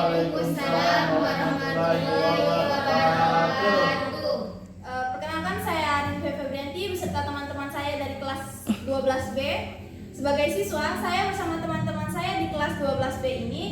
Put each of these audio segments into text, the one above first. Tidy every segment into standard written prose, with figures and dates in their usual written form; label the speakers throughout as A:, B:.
A: Waalaikumsalam warahmatullahi wabarakatuh.
B: Perkenalkan, saya Arinve Febrianti beserta teman-teman saya dari kelas 12B. Sebagai siswa, saya bersama teman-teman saya di kelas 12B ini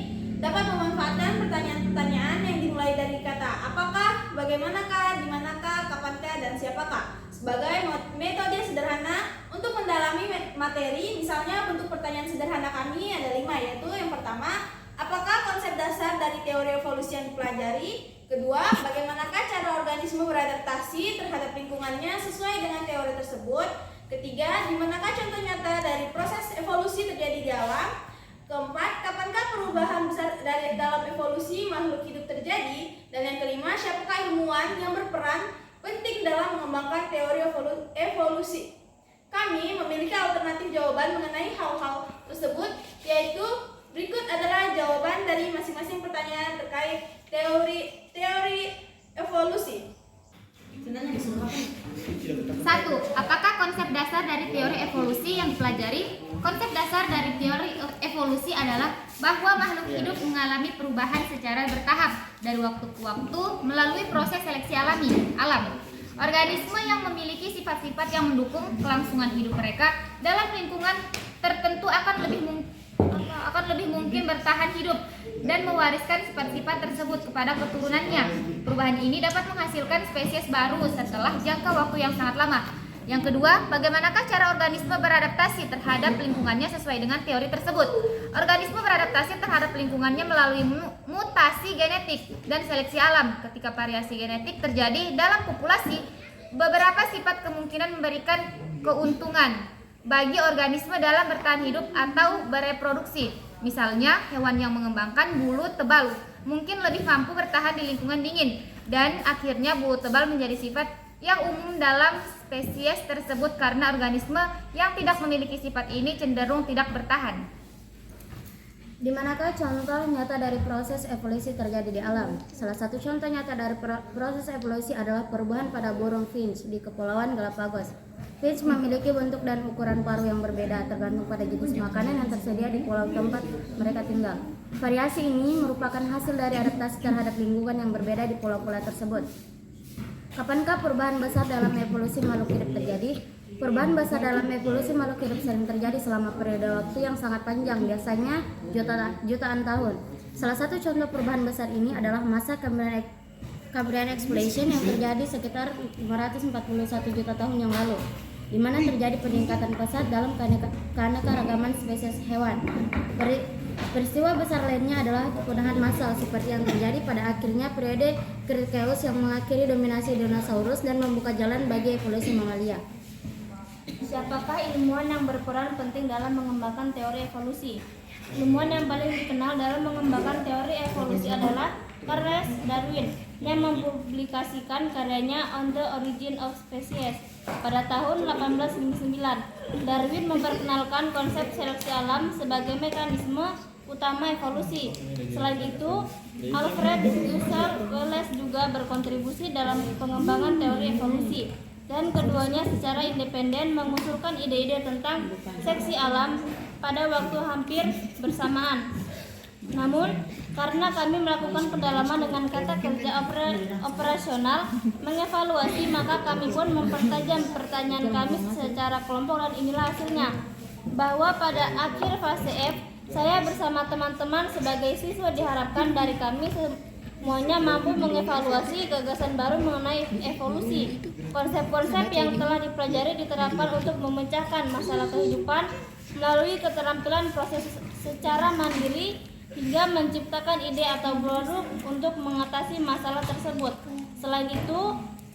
B: dapat memanfaatkan pertanyaan-pertanyaan yang dimulai dari kata apakah, bagaimanakah, dimanakah, kapankah, dan siapakah sebagai metode sederhana untuk mendalami materi. Misalnya bentuk pertanyaan sederhana kami ada 5, yaitu yang pertama, apakah konsep dasar dari teori evolusi yang dipelajari? Kedua, bagaimanakah cara organisme beradaptasi terhadap lingkungannya sesuai dengan teori tersebut? Ketiga, di manakah contoh nyata dari proses evolusi terjadi di alam? Keempat, kapankah perubahan besar dari dalam evolusi makhluk hidup terjadi? Dan yang kelima, siapakah ilmuwan yang berperan penting dalam mengembangkan teori evolusi? Kami memiliki alternatif jawaban mengenai hal-hal tersebut, yaitu berikut adalah jawaban dari masing-masing pertanyaan terkait teori evolusi.
C: 1. Apakah konsep dasar dari teori evolusi yang dipelajari? Konsep dasar dari teori evolusi adalah bahwa makhluk hidup mengalami perubahan secara bertahap dari waktu ke waktu melalui proses seleksi alam. Organisme yang memiliki sifat-sifat yang mendukung kelangsungan hidup mereka dalam lingkungan tertentu akan lebih mungkin bertahan hidup dan mewariskan sifat-sifat tersebut kepada keturunannya. Perubahan ini dapat menghasilkan spesies baru setelah jangka waktu yang sangat lama. Yang kedua, bagaimanakah cara organisme beradaptasi terhadap lingkungannya sesuai dengan teori tersebut? Organisme beradaptasi terhadap lingkungannya melalui mutasi genetik dan seleksi alam. Ketika variasi genetik terjadi dalam populasi, beberapa sifat kemungkinan memberikan keuntungan bagi organisme dalam bertahan hidup atau bereproduksi. Misalnya, hewan yang mengembangkan bulu tebal mungkin lebih mampu bertahan di lingkungan dingin, dan akhirnya bulu tebal menjadi sifat yang umum dalam spesies tersebut karena organisme yang tidak memiliki sifat ini cenderung tidak bertahan.
D: Di manakah contoh nyata dari proses evolusi terjadi di alam? Salah satu contoh nyata dari proses evolusi adalah perubahan pada burung finch di Kepulauan Galapagos. Finch memiliki bentuk dan ukuran paruh yang berbeda tergantung pada jenis makanan yang tersedia di pulau tempat mereka tinggal. Variasi ini merupakan hasil dari adaptasi terhadap lingkungan yang berbeda di pulau-pulau tersebut. Kapankah perubahan besar dalam evolusi makhluk hidup terjadi? Perubahan besar dalam evolusi makhluk hidup sering terjadi selama periode waktu yang sangat panjang, biasanya jutaan tahun. Salah satu contoh perubahan besar ini adalah masa Cambrian Explosion yang terjadi sekitar 541 juta tahun yang lalu, di mana terjadi peningkatan pesat dalam keanekaragaman spesies hewan. Peristiwa besar lainnya adalah kepunahan massal seperti yang terjadi pada akhirnya periode Cretaceous yang mengakhiri dominasi dinosaurus dan membuka jalan bagi evolusi mamalia.
E: Siapakah ilmuwan yang berperan penting dalam mengembangkan teori evolusi? Ilmuwan yang paling dikenal dalam mengembangkan teori evolusi adalah Charles Darwin yang mempublikasikan karyanya On the Origin of Species pada tahun 1859. Darwin memperkenalkan konsep seleksi alam sebagai mekanisme utama evolusi. Selain itu, Alfred Russel Wallace juga berkontribusi dalam pengembangan teori evolusi, dan keduanya secara independen mengusulkan ide-ide tentang seleksi alam pada waktu hampir bersamaan. Namun, karena kami melakukan pendalaman dengan kata kerja operasional mengevaluasi, maka kami pun mempertajam pertanyaan kami secara kelompok, dan inilah hasilnya. Bahwa pada akhir fase F, saya bersama teman-teman sebagai siswa diharapkan dari kami semuanya mampu mengevaluasi gagasan baru mengenai evolusi. Konsep-konsep yang telah dipelajari diterapkan untuk memecahkan masalah kehidupan melalui keterampilan proses secara mandiri hingga menciptakan ide atau produk untuk mengatasi masalah tersebut. Selain itu,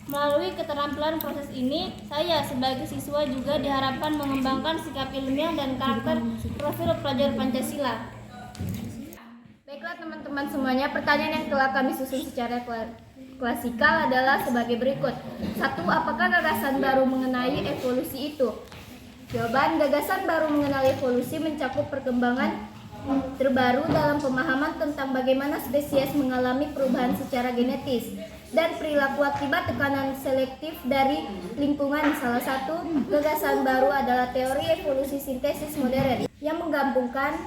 E: melalui keterampilan proses ini, saya sebagai siswa juga diharapkan mengembangkan sikap ilmiah dan karakter profil pelajar Pancasila.
C: Baiklah teman-teman semuanya, pertanyaan yang telah kami susun secara klasikal adalah sebagai berikut. 1. Apakah gagasan baru mengenai evolusi itu? Jawaban, gagasan baru mengenai evolusi mencakup perkembangan terbaru dalam pemahaman tentang bagaimana spesies mengalami perubahan secara genetis dan perilaku akibat tekanan selektif dari lingkungan. Salah satu gagasan baru adalah teori evolusi sintesis modern yang menggabungkan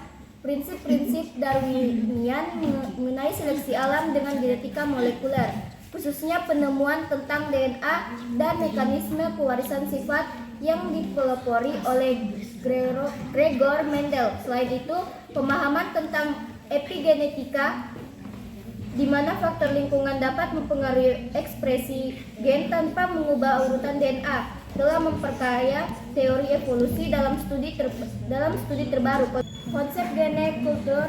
D: prinsip-prinsip Darwinian mengenai seleksi alam dengan genetika molekuler, khususnya penemuan tentang DNA dan mekanisme pewarisan sifat yang dipelopori oleh Gregor Mendel. Selain itu, pemahaman tentang epigenetika, di mana faktor lingkungan dapat mempengaruhi ekspresi gen tanpa mengubah urutan DNA, telah memperkaya teori evolusi dalam studi terbaru. Konsep gene kultur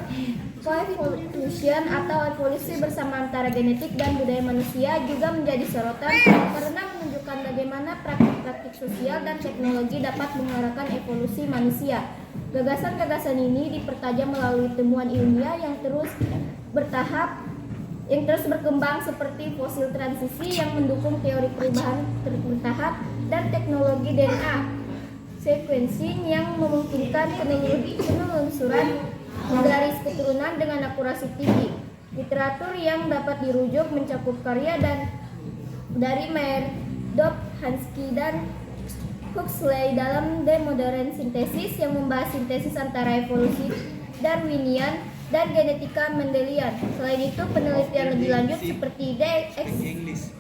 D: coevolution atau evolusi bersama antara genetik dan budaya manusia juga menjadi sorotan karena menunjukkan bagaimana praktik-praktik sosial dan teknologi dapat mengarahkan evolusi manusia. Gagasan-gagasan ini dipertajam melalui temuan ilmiah yang terus berkembang seperti fosil transisi yang mendukung teori perubahan bertahap dan teknologi DNA sequencing yang memungkinkan penelusuran garis keturunan dengan akurasi tinggi. Literatur yang dapat dirujuk mencakup karya dari Murdoch, Hansky, dan Huxley dalam The Modern Synthesis yang membahas sintesis antara evolusi Darwinian dan genetika Mendelian. Selain itu, penelitian lebih lanjut seperti The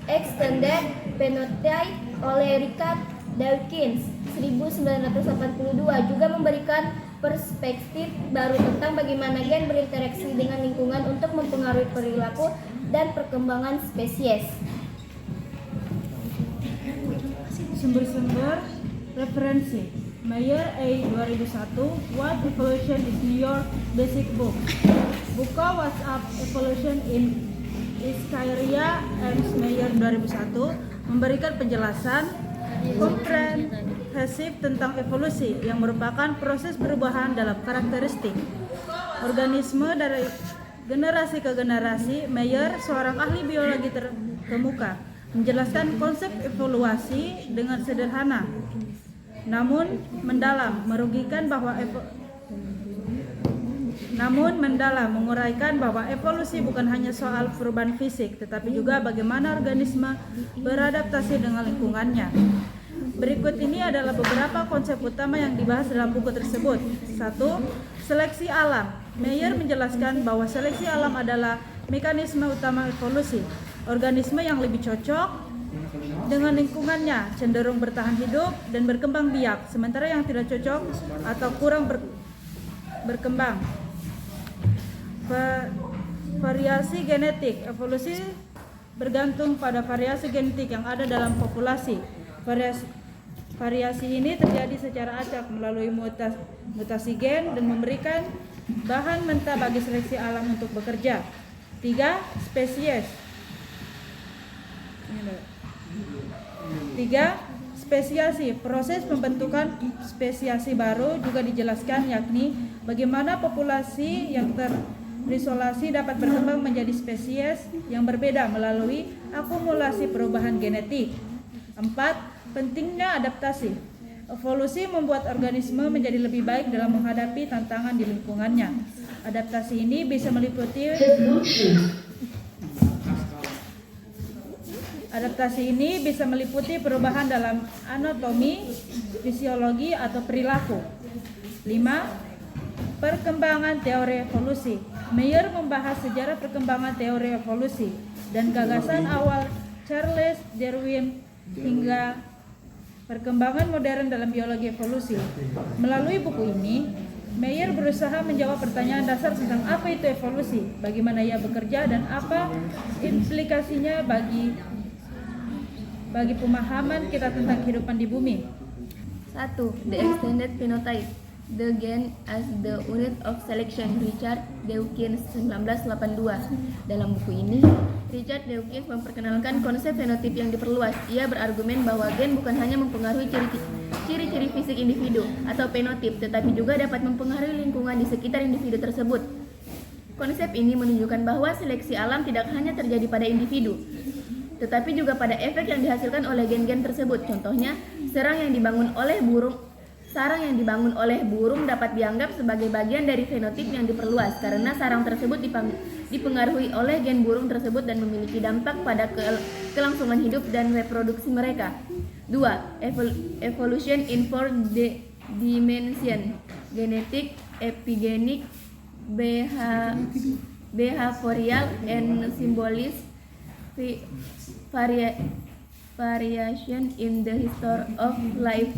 D: Extended Phenotype oleh Richard Dawkins 1982 juga memberikan perspektif baru tentang bagaimana gen berinteraksi dengan lingkungan untuk mempengaruhi perilaku dan perkembangan spesies.
F: Sumber-sumber referensi: Meyer A. 2001, What Evolution is New York Basic Book. Buku What's Up Evolution in Ischia, Ernst Meyer 2001 memberikan penjelasan komprehensif tentang evolusi yang merupakan proses perubahan dalam karakteristik organisme dari generasi ke generasi. Meyer, seorang ahli biologi terkemuka, menjelaskan konsep evaluasi dengan sederhana namun mendalam, menguraikan bahwa evolusi bukan hanya soal perubahan fisik, tetapi juga bagaimana organisme beradaptasi dengan lingkungannya. Berikut ini adalah beberapa konsep utama yang dibahas dalam buku tersebut. 1. Seleksi alam. Meyer menjelaskan bahwa seleksi alam adalah mekanisme utama evolusi. Organisme yang lebih cocok dengan lingkungannya cenderung bertahan hidup dan berkembang biak, sementara yang tidak cocok atau kurang berkembang. Variasi genetik. Evolusi bergantung pada variasi genetik yang ada dalam populasi. Variasi ini terjadi secara acak melalui mutasi gen dan memberikan bahan mentah bagi seleksi alam untuk bekerja. 3. Spesies. 3. Spesiasi. Proses pembentukan spesiasi baru juga dijelaskan, yakni bagaimana populasi yang terisolasi dapat berkembang menjadi spesies yang berbeda melalui akumulasi perubahan genetik. 4. Pentingnya adaptasi. Evolusi membuat organisme menjadi lebih baik dalam menghadapi tantangan di lingkungannya. Adaptasi ini bisa meliputi perubahan dalam anatomi, fisiologi, atau perilaku. 5. Perkembangan teori evolusi. Meyer membahas sejarah perkembangan teori evolusi dan gagasan awal Charles Darwin hingga perkembangan modern dalam biologi evolusi. Melalui buku ini, Meyer berusaha menjawab pertanyaan dasar tentang apa itu evolusi, bagaimana ia bekerja, dan apa implikasinya bagi pemahaman kita tentang kehidupan di bumi.
D: 1. The Extended Phenotype, The Gen as the Unit of Selection, Richard Dawkins 1982. Dalam buku ini, Richard Dawkins memperkenalkan konsep fenotip yang diperluas. Ia berargumen bahwa gen bukan hanya mempengaruhi ciri-ciri fisik individu atau fenotip, tetapi juga dapat mempengaruhi lingkungan di sekitar individu tersebut. Konsep ini menunjukkan bahwa seleksi alam tidak hanya terjadi pada individu, tetapi juga pada efek yang dihasilkan oleh gen-gen tersebut. Contohnya, sarang yang dibangun oleh burung dapat dianggap sebagai bagian dari fenotip yang diperluas karena sarang tersebut dipengaruhi oleh gen burung tersebut dan memiliki dampak pada kelangsungan hidup dan reproduksi mereka. 2. Evolution in 4 dimension, genetic, epigenetic,
G: behavioral and symbolic variation in the history of life.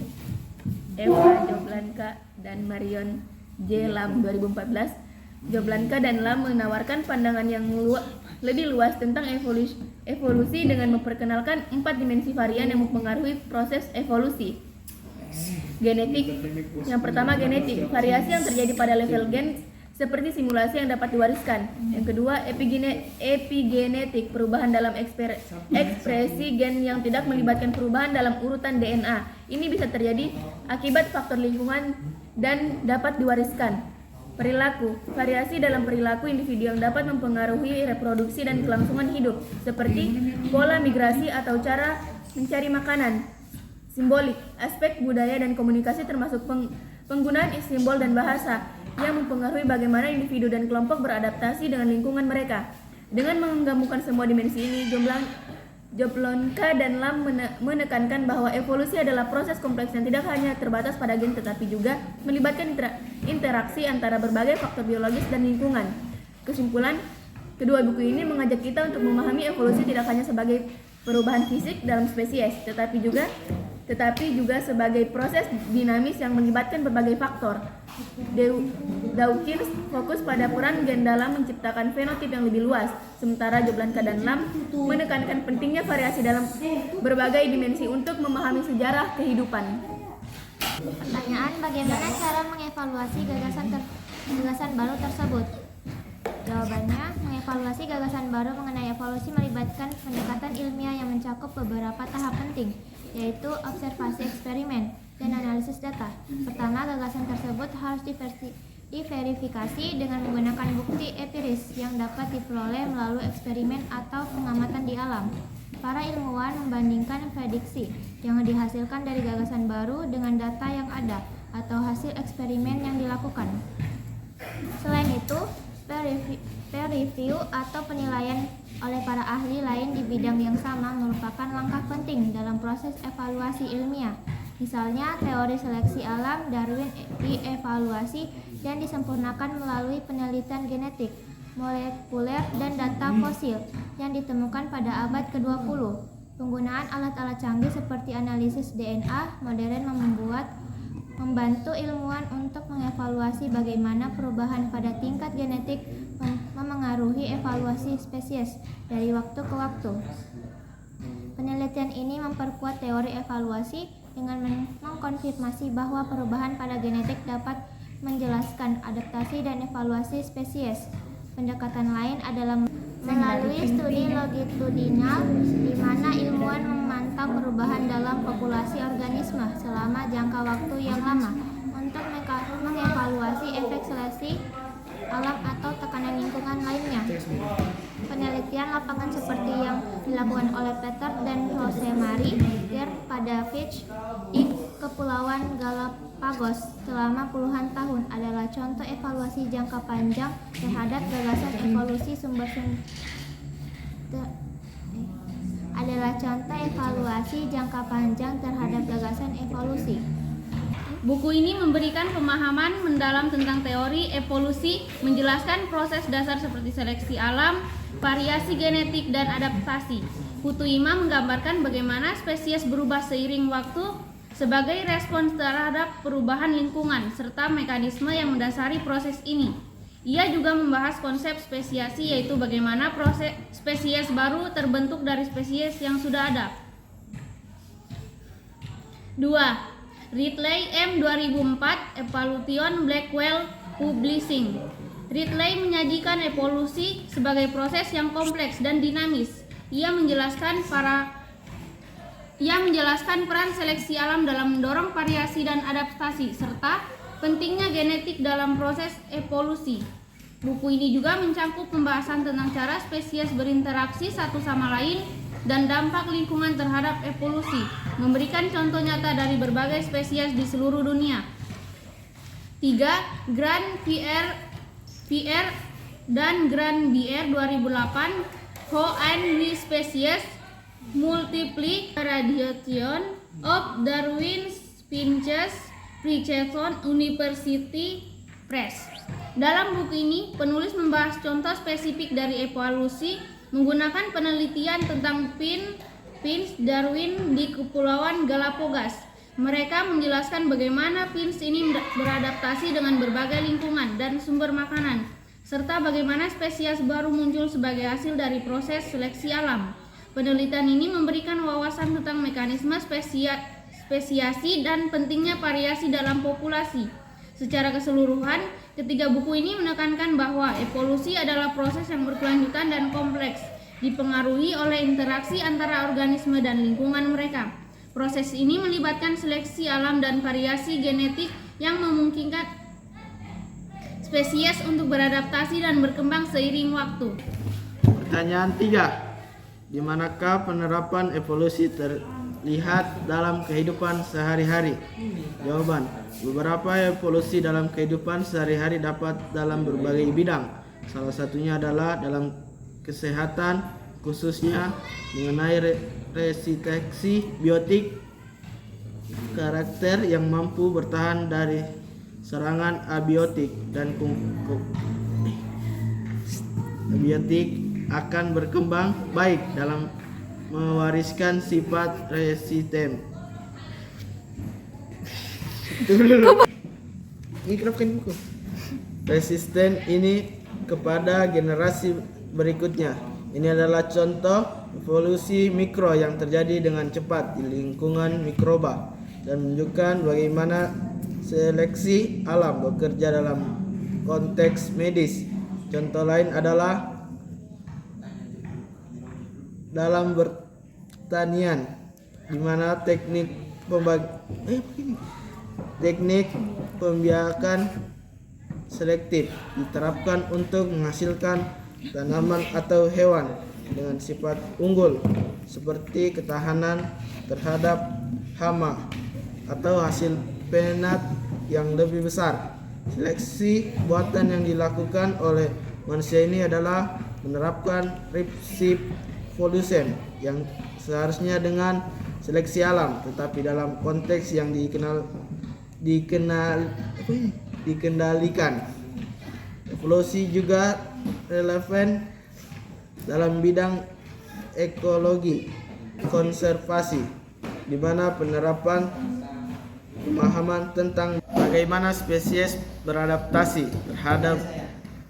G: Eva Jablanka dan Marion J. Lam 2014. Jablanka dan Lam menawarkan pandangan yang lebih luas tentang evolusi dengan memperkenalkan 4 dimensi varian yang mempengaruhi proses evolusi. Genetik. Yang pertama, genetik, variasi yang terjadi pada level gen seperti simulasi yang dapat diwariskan. Yang kedua, epigenetik, perubahan dalam ekspresi gen yang tidak melibatkan perubahan dalam urutan DNA. Ini bisa terjadi akibat faktor lingkungan dan dapat diwariskan. Perilaku, variasi dalam perilaku individu yang dapat mempengaruhi reproduksi dan kelangsungan hidup, seperti pola migrasi atau cara mencari makanan. Simbolik, aspek budaya dan komunikasi termasuk penggunaan simbol dan bahasa yang mempengaruhi bagaimana individu dan kelompok beradaptasi dengan lingkungan mereka. Dengan menggabungkan semua dimensi ini, Jablonka dan Lam menekankan bahwa evolusi adalah proses kompleks yang tidak hanya terbatas pada gen tetapi juga melibatkan interaksi antara berbagai faktor biologis dan lingkungan. Kesimpulan, kedua buku ini mengajak kita untuk memahami evolusi tidak hanya sebagai perubahan fisik dalam spesies, tetapi juga sebagai proses dinamis yang melibatkan berbagai faktor. Dawkins fokus pada peran gen dalam menciptakan fenotip yang lebih luas, sementara Jablanka dan Lam menekankan pentingnya variasi dalam berbagai dimensi untuk memahami sejarah kehidupan.
C: Pertanyaan, bagaimana cara mengevaluasi gagasan baru tersebut? Jawabannya, mengevaluasi gagasan baru mengenai evolusi melibatkan pendekatan ilmiah yang mencakup beberapa tahap penting, yaitu observasi eksperimen dan analisis data. Pertama, gagasan tersebut harus diverifikasi dengan menggunakan bukti empiris yang dapat diperoleh melalui eksperimen atau pengamatan di alam. Para ilmuwan membandingkan prediksi yang dihasilkan dari gagasan baru dengan data yang ada atau hasil eksperimen yang dilakukan. Selain itu, peer review atau penilaian oleh para ahli lain di bidang yang sama merupakan langkah penting dalam proses evaluasi ilmiah. Misalnya, teori seleksi alam Darwin dievaluasi dan disempurnakan melalui penelitian genetik, molekuler, dan data fosil yang ditemukan pada abad ke-20. Penggunaan alat-alat canggih seperti analisis DNA modern membantu ilmuwan untuk mengevaluasi bagaimana perubahan pada tingkat genetik memengaruhi evaluasi spesies dari waktu ke waktu. Penelitian ini memperkuat teori evaluasi dengan mengkonfirmasi bahwa perubahan pada genetik dapat menjelaskan adaptasi dan evaluasi spesies. Pendekatan lain adalah melalui studi longitudinal, di mana ilmuwan memantau perubahan dalam populasi organisme selama jangka waktu yang lama untuk mengevaluasi efek seleksi alam atau tekanan lingkungan lainnya. Penelitian lapangan seperti yang dilakukan oleh Peter dan Jose Marie pada Fitch di Kepulauan Galapagos selama puluhan tahun adalah contoh evaluasi jangka panjang terhadap gagasan evolusi
H: Buku ini memberikan pemahaman mendalam tentang teori evolusi, menjelaskan proses dasar seperti seleksi alam, variasi genetik, dan adaptasi. Putu Ima menggambarkan bagaimana spesies berubah seiring waktu sebagai respons terhadap perubahan lingkungan, serta mekanisme yang mendasari proses ini. Ia juga membahas konsep spesiasi, yaitu bagaimana proses spesies baru terbentuk dari spesies yang sudah ada. 2. Ridley M. 2004, Evolution, Blackwell Publishing. Ridley menyajikan evolusi sebagai proses yang kompleks dan dinamis. Ia menjelaskan peran seleksi alam dalam mendorong variasi dan adaptasi, serta pentingnya genetik dalam proses evolusi. Buku ini juga mencakup pembahasan tentang cara spesies berinteraksi satu sama lain dan dampak lingkungan terhadap evolusi, memberikan contoh nyata dari berbagai spesies di seluruh dunia. 3. Grand Pierre dan Grand Bier 2008, How and We Species Multiplication of Darwin's Finches, Princeton University Press. Dalam buku ini, penulis membahas contoh spesifik dari evolusi menggunakan penelitian tentang Finch Darwin di Kepulauan Galapagos. Mereka menjelaskan bagaimana Finch ini beradaptasi dengan berbagai lingkungan dan sumber makanan, serta bagaimana spesies baru muncul sebagai hasil dari proses seleksi alam. Penelitian ini memberikan wawasan tentang mekanisme spesiasi dan pentingnya variasi dalam populasi. Secara keseluruhan, ketiga buku ini menekankan bahwa evolusi adalah proses yang berkelanjutan dan kompleks, dipengaruhi oleh interaksi antara organisme dan lingkungan mereka. Proses ini melibatkan seleksi alam dan variasi genetik yang memungkinkan spesies untuk beradaptasi dan berkembang seiring waktu.
A: Pertanyaan 3. Di manakah penerapan evolusi terlihat dalam kehidupan sehari-hari? Jawaban: beberapa evolusi dalam kehidupan sehari-hari dapat dalam berbagai bidang. Salah satunya adalah dalam kesehatan, khususnya mengenai resistensi biotik, karakter yang mampu bertahan dari serangan abiotik dan abiotik akan berkembang baik dalam mewariskan sifat resisten. Resisten ini kepada generasi berikutnya. Ini adalah contoh evolusi mikro yang terjadi dengan cepat di lingkungan mikroba dan menunjukkan bagaimana seleksi alam bekerja dalam konteks medis. Contoh lain adalah dalam pertanian, di mana teknik pembiakan selektif diterapkan untuk menghasilkan tanaman atau hewan dengan sifat unggul seperti ketahanan terhadap hama atau hasil peanut yang lebih besar. Seleksi buatan yang dilakukan oleh manusia ini adalah menerapkan prinsip evolusi yang seharusnya dengan seleksi alam, tetapi dalam konteks yang dikendalikan. Evolusi juga relevan dalam bidang ekologi konservasi, di mana penerapan pemahaman tentang bagaimana spesies beradaptasi terhadap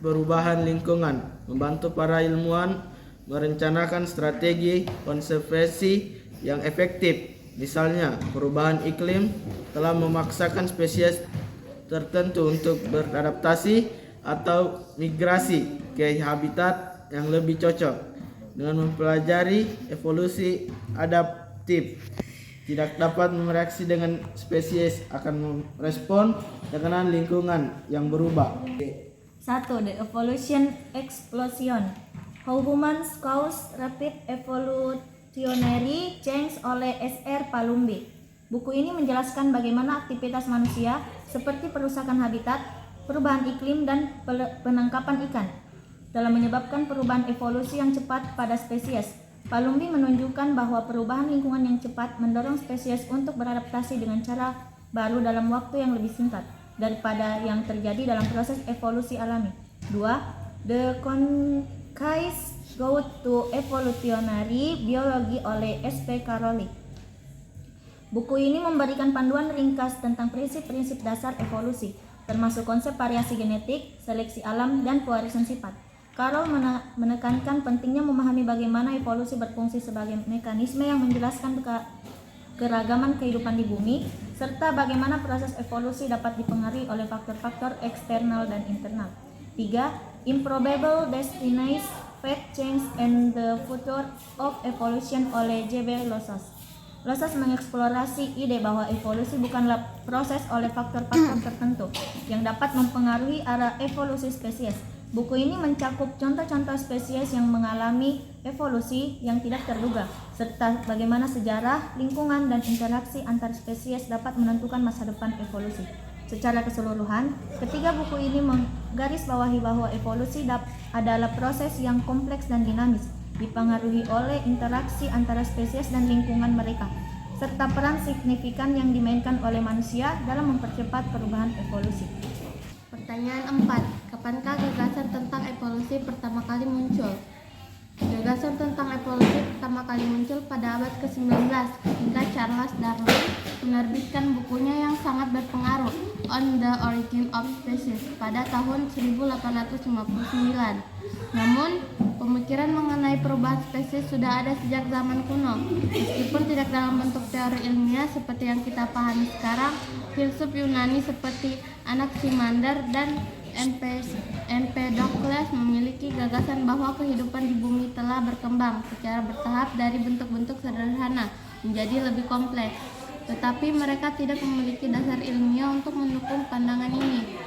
A: perubahan lingkungan membantu para ilmuwan merencanakan strategi konservasi yang efektif. Misalnya, perubahan iklim telah memaksakan spesies tertentu untuk beradaptasi atau migrasi ke habitat yang lebih cocok. Dengan mempelajari evolusi adaptif, tidak dapat mereaksi dengan spesies akan merespon tekanan lingkungan yang berubah.
E: 1. The Evolution Explosion. How Humans Cause Rapid Evolutionary Change oleh S.R. Palumbi. Buku ini menjelaskan bagaimana aktivitas manusia seperti perusakan habitat, perubahan iklim, dan penangkapan ikan dalam menyebabkan perubahan evolusi yang cepat pada spesies. Palumbi menunjukkan bahwa perubahan lingkungan yang cepat mendorong spesies untuk beradaptasi dengan cara baru dalam waktu yang lebih singkat daripada yang terjadi dalam proses evolusi alami. 2. The Concise Guide to Evolutionary Biology oleh S.P. Caroli. Buku ini memberikan panduan ringkas tentang prinsip-prinsip dasar evolusi, termasuk konsep variasi genetik, seleksi alam, dan pewarisan sifat. Carroll menekankan pentingnya memahami bagaimana evolusi berfungsi sebagai mekanisme yang menjelaskan keragaman kehidupan di bumi, serta bagaimana proses evolusi dapat dipengaruhi oleh faktor-faktor eksternal dan internal. 3. Improbable Destinies, Fate, Change, and the Future of Evolution oleh J.B. Lossos. Lossos mengeksplorasi ide bahwa evolusi bukanlah proses oleh faktor-faktor tertentu yang dapat mempengaruhi arah evolusi spesies. Buku ini mencakup contoh-contoh spesies yang mengalami evolusi yang tidak terduga, serta bagaimana sejarah, lingkungan, dan interaksi antar spesies dapat menentukan masa depan evolusi. Secara keseluruhan, ketiga buku ini menggarisbawahi bahwa evolusi adalah proses yang kompleks dan dinamis, dipengaruhi oleh interaksi antara spesies dan lingkungan mereka, serta peran signifikan yang dimainkan oleh manusia dalam mempercepat perubahan evolusi.
D: Pertanyaan 4. kapankah gagasan tentang evolusi pertama kali muncul? Gagasan tentang evolusi pertama kali muncul pada abad ke-19 ketika Charles Darwin menerbitkan bukunya yang sangat berpengaruh, On the Origin of Species, pada tahun 1859. Namun, pemikiran mengenai perubahan spesies sudah ada sejak zaman kuno. Meskipun tidak dalam bentuk teori ilmiah seperti yang kita pahami sekarang, filsuf Yunani seperti Anaximander dan Empedokles memiliki gagasan bahwa kehidupan di bumi telah berkembang secara bertahap dari bentuk-bentuk sederhana menjadi lebih kompleks. Tetapi mereka tidak memiliki dasar ilmiah untuk mendukung pandangan ini.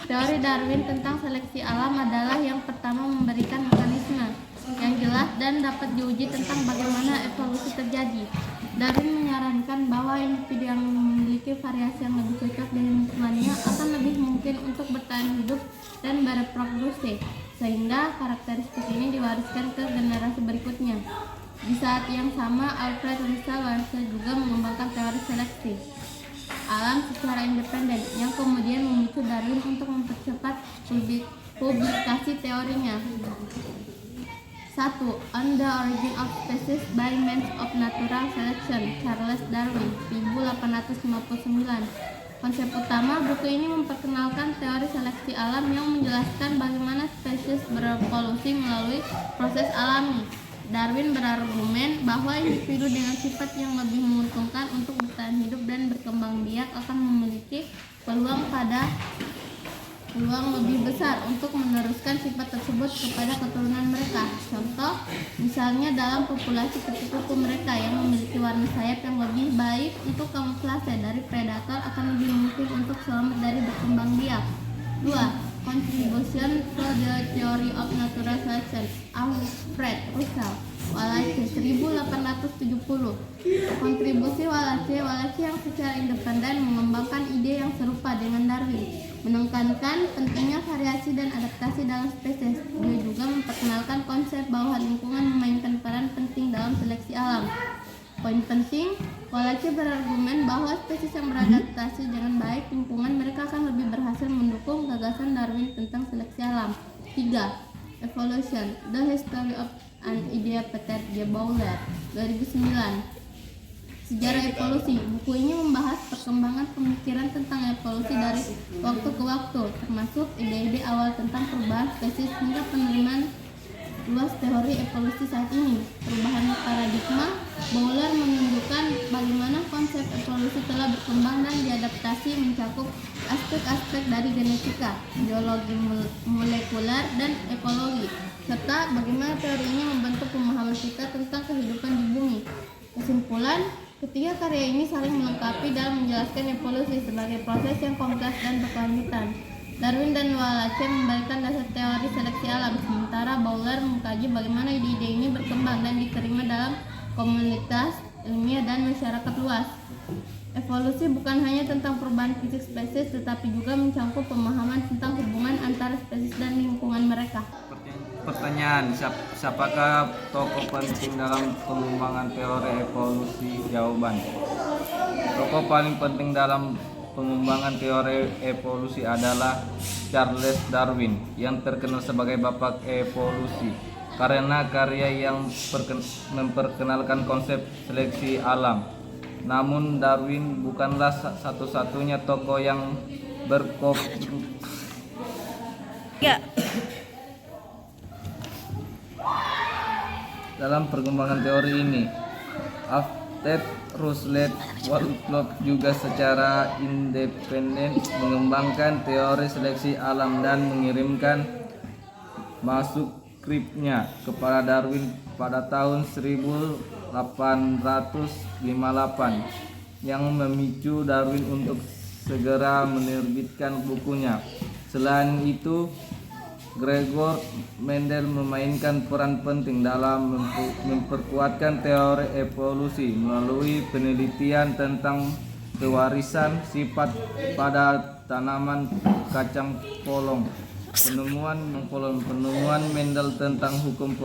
D: Teori Darwin tentang seleksi alam adalah yang pertama memberikan mekanisme yang jelas dan dapat diuji tentang bagaimana evolusi terjadi. Darwin menyarankan bahwa individu yang memiliki variasi yang lebih cocok dengan lingkungannya akan lebih mungkin untuk bertahan hidup dan bereproduksi, sehingga karakteristik ini diwariskan ke generasi berikutnya. Di saat yang sama, Alfred Russel Wallace juga mengembangkan teori seleksi alam secara independen, yang kemudian memicu Darwin untuk mempercepat publikasi teorinya. 1. On the Origin of Species by Means of Natural Selection, Charles Darwin, 1859. Konsep utama buku ini memperkenalkan teori seleksi alam yang menjelaskan bagaimana spesies berevolusi melalui proses alami. Darwin berargumen bahwa individu dengan sifat yang lebih menguntungkan untuk bertahan hidup dan berkembang biak akan memiliki peluang lebih besar untuk meneruskan sifat tersebut kepada keturunan mereka. Contoh, misalnya dalam populasi kupu-kupu mereka yang memiliki warna sayap yang lebih baik untuk kamuflase dari predator akan lebih mungkin untuk selamat dari berkembang biak. 2. Contribution to the Theory of Natural Selection, Alfred Russel Wallace, 1870. Kontribusi Wallace yang secara independen mengembangkan ide yang serupa dengan Darwin, menekankan pentingnya variasi dan adaptasi dalam spesies. Dia juga memperkenalkan konsep bahwa lingkungan memainkan peran penting dalam seleksi alam. Poin penting, Wallace berargumen bahwa spesies yang beradaptasi dengan baik lingkungan mereka akan lebih berhasil mendukung gagasan Darwin tentang seleksi alam. 3. Evolution, The History of an Idea, Peter J. Bowler, 2009. Sejarah evolusi. Buku ini membahas perkembangan pemikiran tentang evolusi dari waktu ke waktu, termasuk ide-ide awal tentang perubahan spesies hingga penerimaan luas teori evolusi saat ini. Perubahan paradigma, Bowler menunjukkan bagaimana konsep evolusi telah berkembang dan diadaptasi mencakup aspek-aspek dari genetika, biologi molekuler, dan ekologi, serta bagaimana teori ini membentuk pemahaman kita tentang kehidupan di bumi. Kesimpulan, ketiga karya ini saling melengkapi dalam menjelaskan evolusi sebagai proses yang kompleks dan berkelanjutan. Darwin dan Wallace memberikan dasar teori seleksi alam, sementara Bowler mengkaji bagaimana ide-ide ini berkembang dan diterima dalam komunitas ilmiah dan masyarakat luas. Evolusi bukan hanya tentang perubahan fisik spesies, tetapi juga mencakup pemahaman tentang hubungan antara spesies dan lingkungan mereka.
I: Pertanyaan, siapakah tokoh penting dalam pengembangan teori evolusi? Jawaban, tokoh paling penting dalam pengembangan teori evolusi adalah Charles Darwin, yang terkenal sebagai bapak evolusi karena karya yang memperkenalkan konsep seleksi alam. Namun Darwin bukanlah satu-satunya tokoh yang dalam perkembangan teori ini. Alfred Russel Wallace juga secara independen mengembangkan teori seleksi alam dan mengirimkan manuskripnya kepada Darwin pada tahun 1858, yang memicu Darwin untuk segera menerbitkan bukunya. Selain itu, Gregor Mendel memainkan peran penting dalam memperkuatkan teori evolusi melalui penelitian tentang pewarisan sifat pada tanaman kacang polong. Penemuan Mendel tentang hukum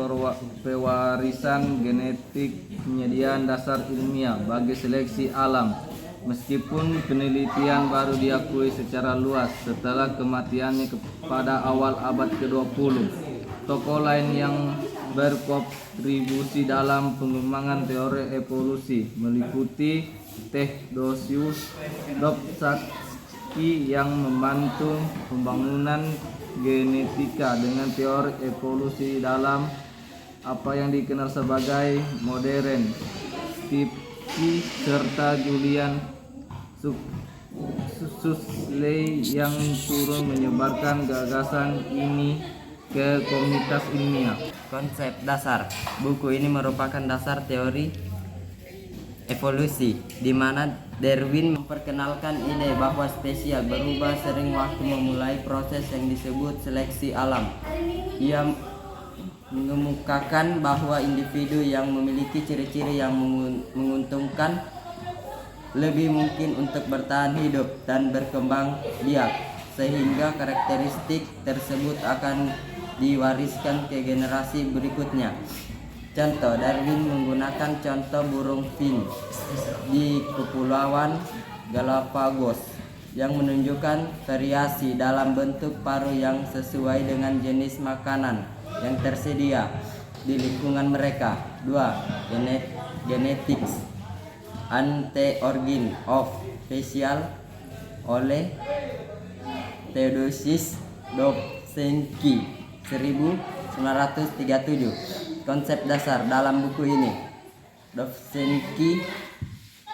I: pewarisan genetik penyediaan dasar ilmiah bagi seleksi alam. meskipun penelitian baru diakui secara luas setelah kematiannya pada awal abad ke-20. Tokoh lain yang berkontribusi dalam pengembangan teori evolusi meliputi Theodosius Dobzhansky yang membantu pembangunan genetika dengan teori evolusi dalam apa yang dikenal sebagai modern Stevie serta Julian Susley yang turut menyebarkan gagasan ini ke komunitas ilmiah.
J: Konsep dasar. Buku ini merupakan dasar teori evolusi, di mana Darwin memperkenalkan ide bahwa spesies berubah sering waktu memulai proses yang disebut seleksi alam. Ia mengemukakan bahwa individu yang memiliki ciri-ciri yang menguntungkan lebih mungkin untuk bertahan hidup dan berkembang biak, sehingga karakteristik tersebut akan diwariskan ke generasi berikutnya. Contoh, Darwin menggunakan contoh burung finch di Kepulauan Galapagos yang menunjukkan variasi dalam bentuk paruh yang sesuai dengan jenis makanan yang tersedia di lingkungan mereka. 2. Genetics and the Origin of Species oleh Theodosius Dobzhansky 1937. Konsep dasar dalam buku ini, Dobzhansky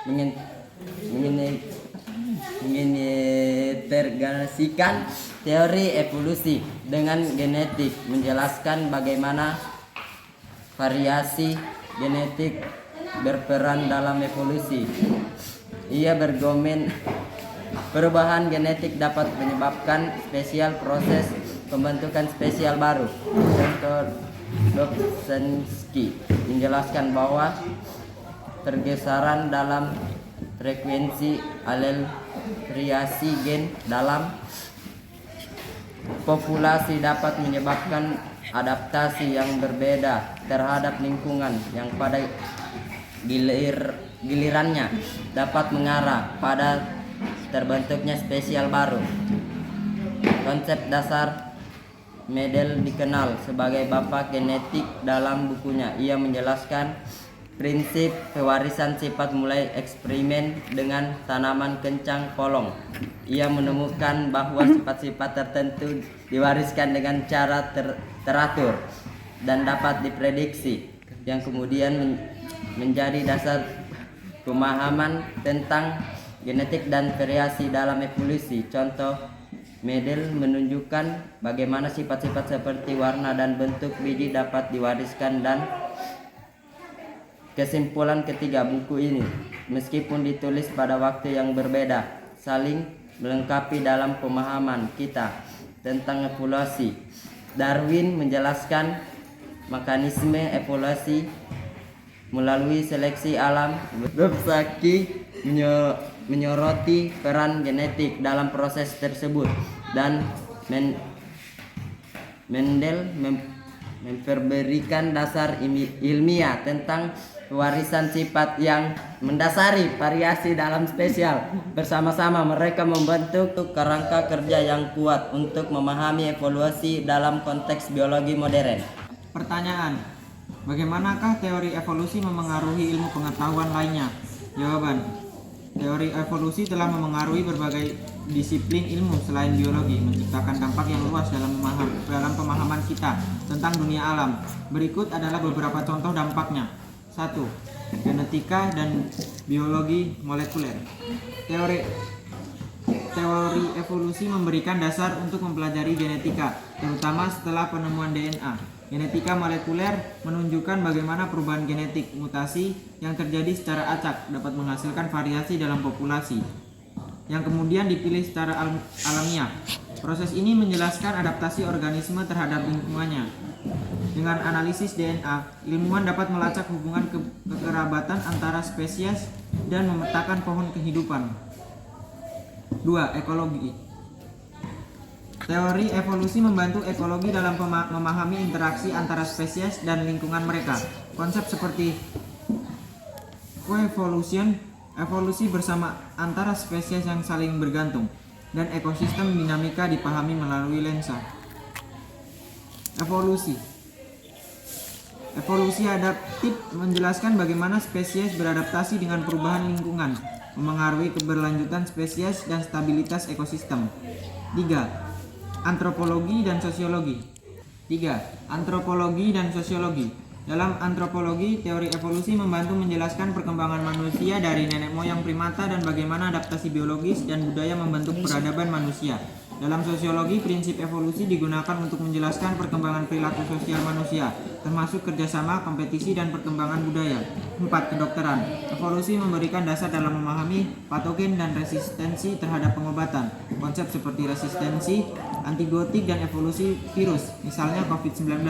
J: mengintegrasikan teori evolusi dengan genetik, menjelaskan bagaimana variasi genetik berperan dalam evolusi. Ia berargumen perubahan genetik dapat menyebabkan spesial proses pembentukan spesial baru. Contoh, Dobzhansky menjelaskan bahwa pergeseran dalam frekuensi alel variasi gen dalam populasi dapat menyebabkan adaptasi yang berbeda terhadap lingkungan yang pada gilirannya dapat mengarah pada terbentuknya spesial baru. Konsep dasar Mendel dikenal sebagai bapak genetik dalam bukunya. Ia menjelaskan prinsip pewarisan sifat mulai eksperimen dengan tanaman kencang polong. Ia menemukan bahwa sifat-sifat tertentu diwariskan dengan cara teratur dan dapat diprediksi, yang kemudian menjadi dasar pemahaman tentang genetik dan variasi dalam evolusi. Contoh, Mendel menunjukkan bagaimana sifat-sifat seperti warna dan bentuk biji dapat diwariskan. Dan kesimpulan ketiga, buku ini meskipun ditulis pada waktu yang berbeda, saling melengkapi dalam pemahaman kita tentang evolusi. Darwin menjelaskan mekanisme evolusi melalui seleksi alam. Dobzhansky menyoroti peran genetik dalam proses tersebut, dan Mendel memberikan dasar ilmiah tentang pewarisan sifat yang mendasari variasi dalam spesial. Bersama-sama mereka membentuk kerangka kerja yang kuat untuk memahami evolusi dalam konteks biologi modern.
K: Pertanyaan: bagaimanakah teori evolusi memengaruhi ilmu pengetahuan lainnya? Jawaban: teori evolusi telah memengaruhi berbagai disiplin ilmu selain biologi, menciptakan dampak yang luas dalam pemahaman kita tentang dunia alam. Berikut adalah beberapa contoh dampaknya. 1. Genetika dan biologi molekuler. Teori evolusi memberikan dasar untuk mempelajari genetika, terutama setelah penemuan DNA. Genetika molekuler menunjukkan bagaimana perubahan genetik mutasi yang terjadi secara acak dapat menghasilkan variasi dalam populasi yang kemudian dipilih secara alamiah. Proses ini menjelaskan adaptasi organisme terhadap lingkungannya. Dengan analisis DNA, ilmuwan dapat melacak hubungan kekerabatan antara spesies dan memetakan pohon kehidupan. 2. Ekologi. Teori evolusi membantu ekologi dalam memahami interaksi antara spesies dan lingkungan mereka. Konsep seperti coevolution Evolusi bersama antara spesies yang saling bergantung, dan ekosistem dinamika dipahami melalui lensa. Evolusi adaptif menjelaskan bagaimana spesies beradaptasi dengan perubahan lingkungan, memengaruhi keberlanjutan spesies dan stabilitas ekosistem. 3. Antropologi dan sosiologi. Dalam antropologi, teori evolusi membantu menjelaskan perkembangan manusia dari nenek moyang primata dan bagaimana adaptasi biologis dan budaya membentuk peradaban manusia. Dalam sosiologi, prinsip evolusi digunakan untuk menjelaskan perkembangan perilaku sosial manusia, termasuk kerjasama, kompetisi, dan perkembangan budaya. 4. Kedokteran. Evolusi memberikan dasar dalam memahami patogen dan resistensi terhadap pengobatan. Konsep seperti resistensi, antibiotik, dan evolusi virus, misalnya COVID-19,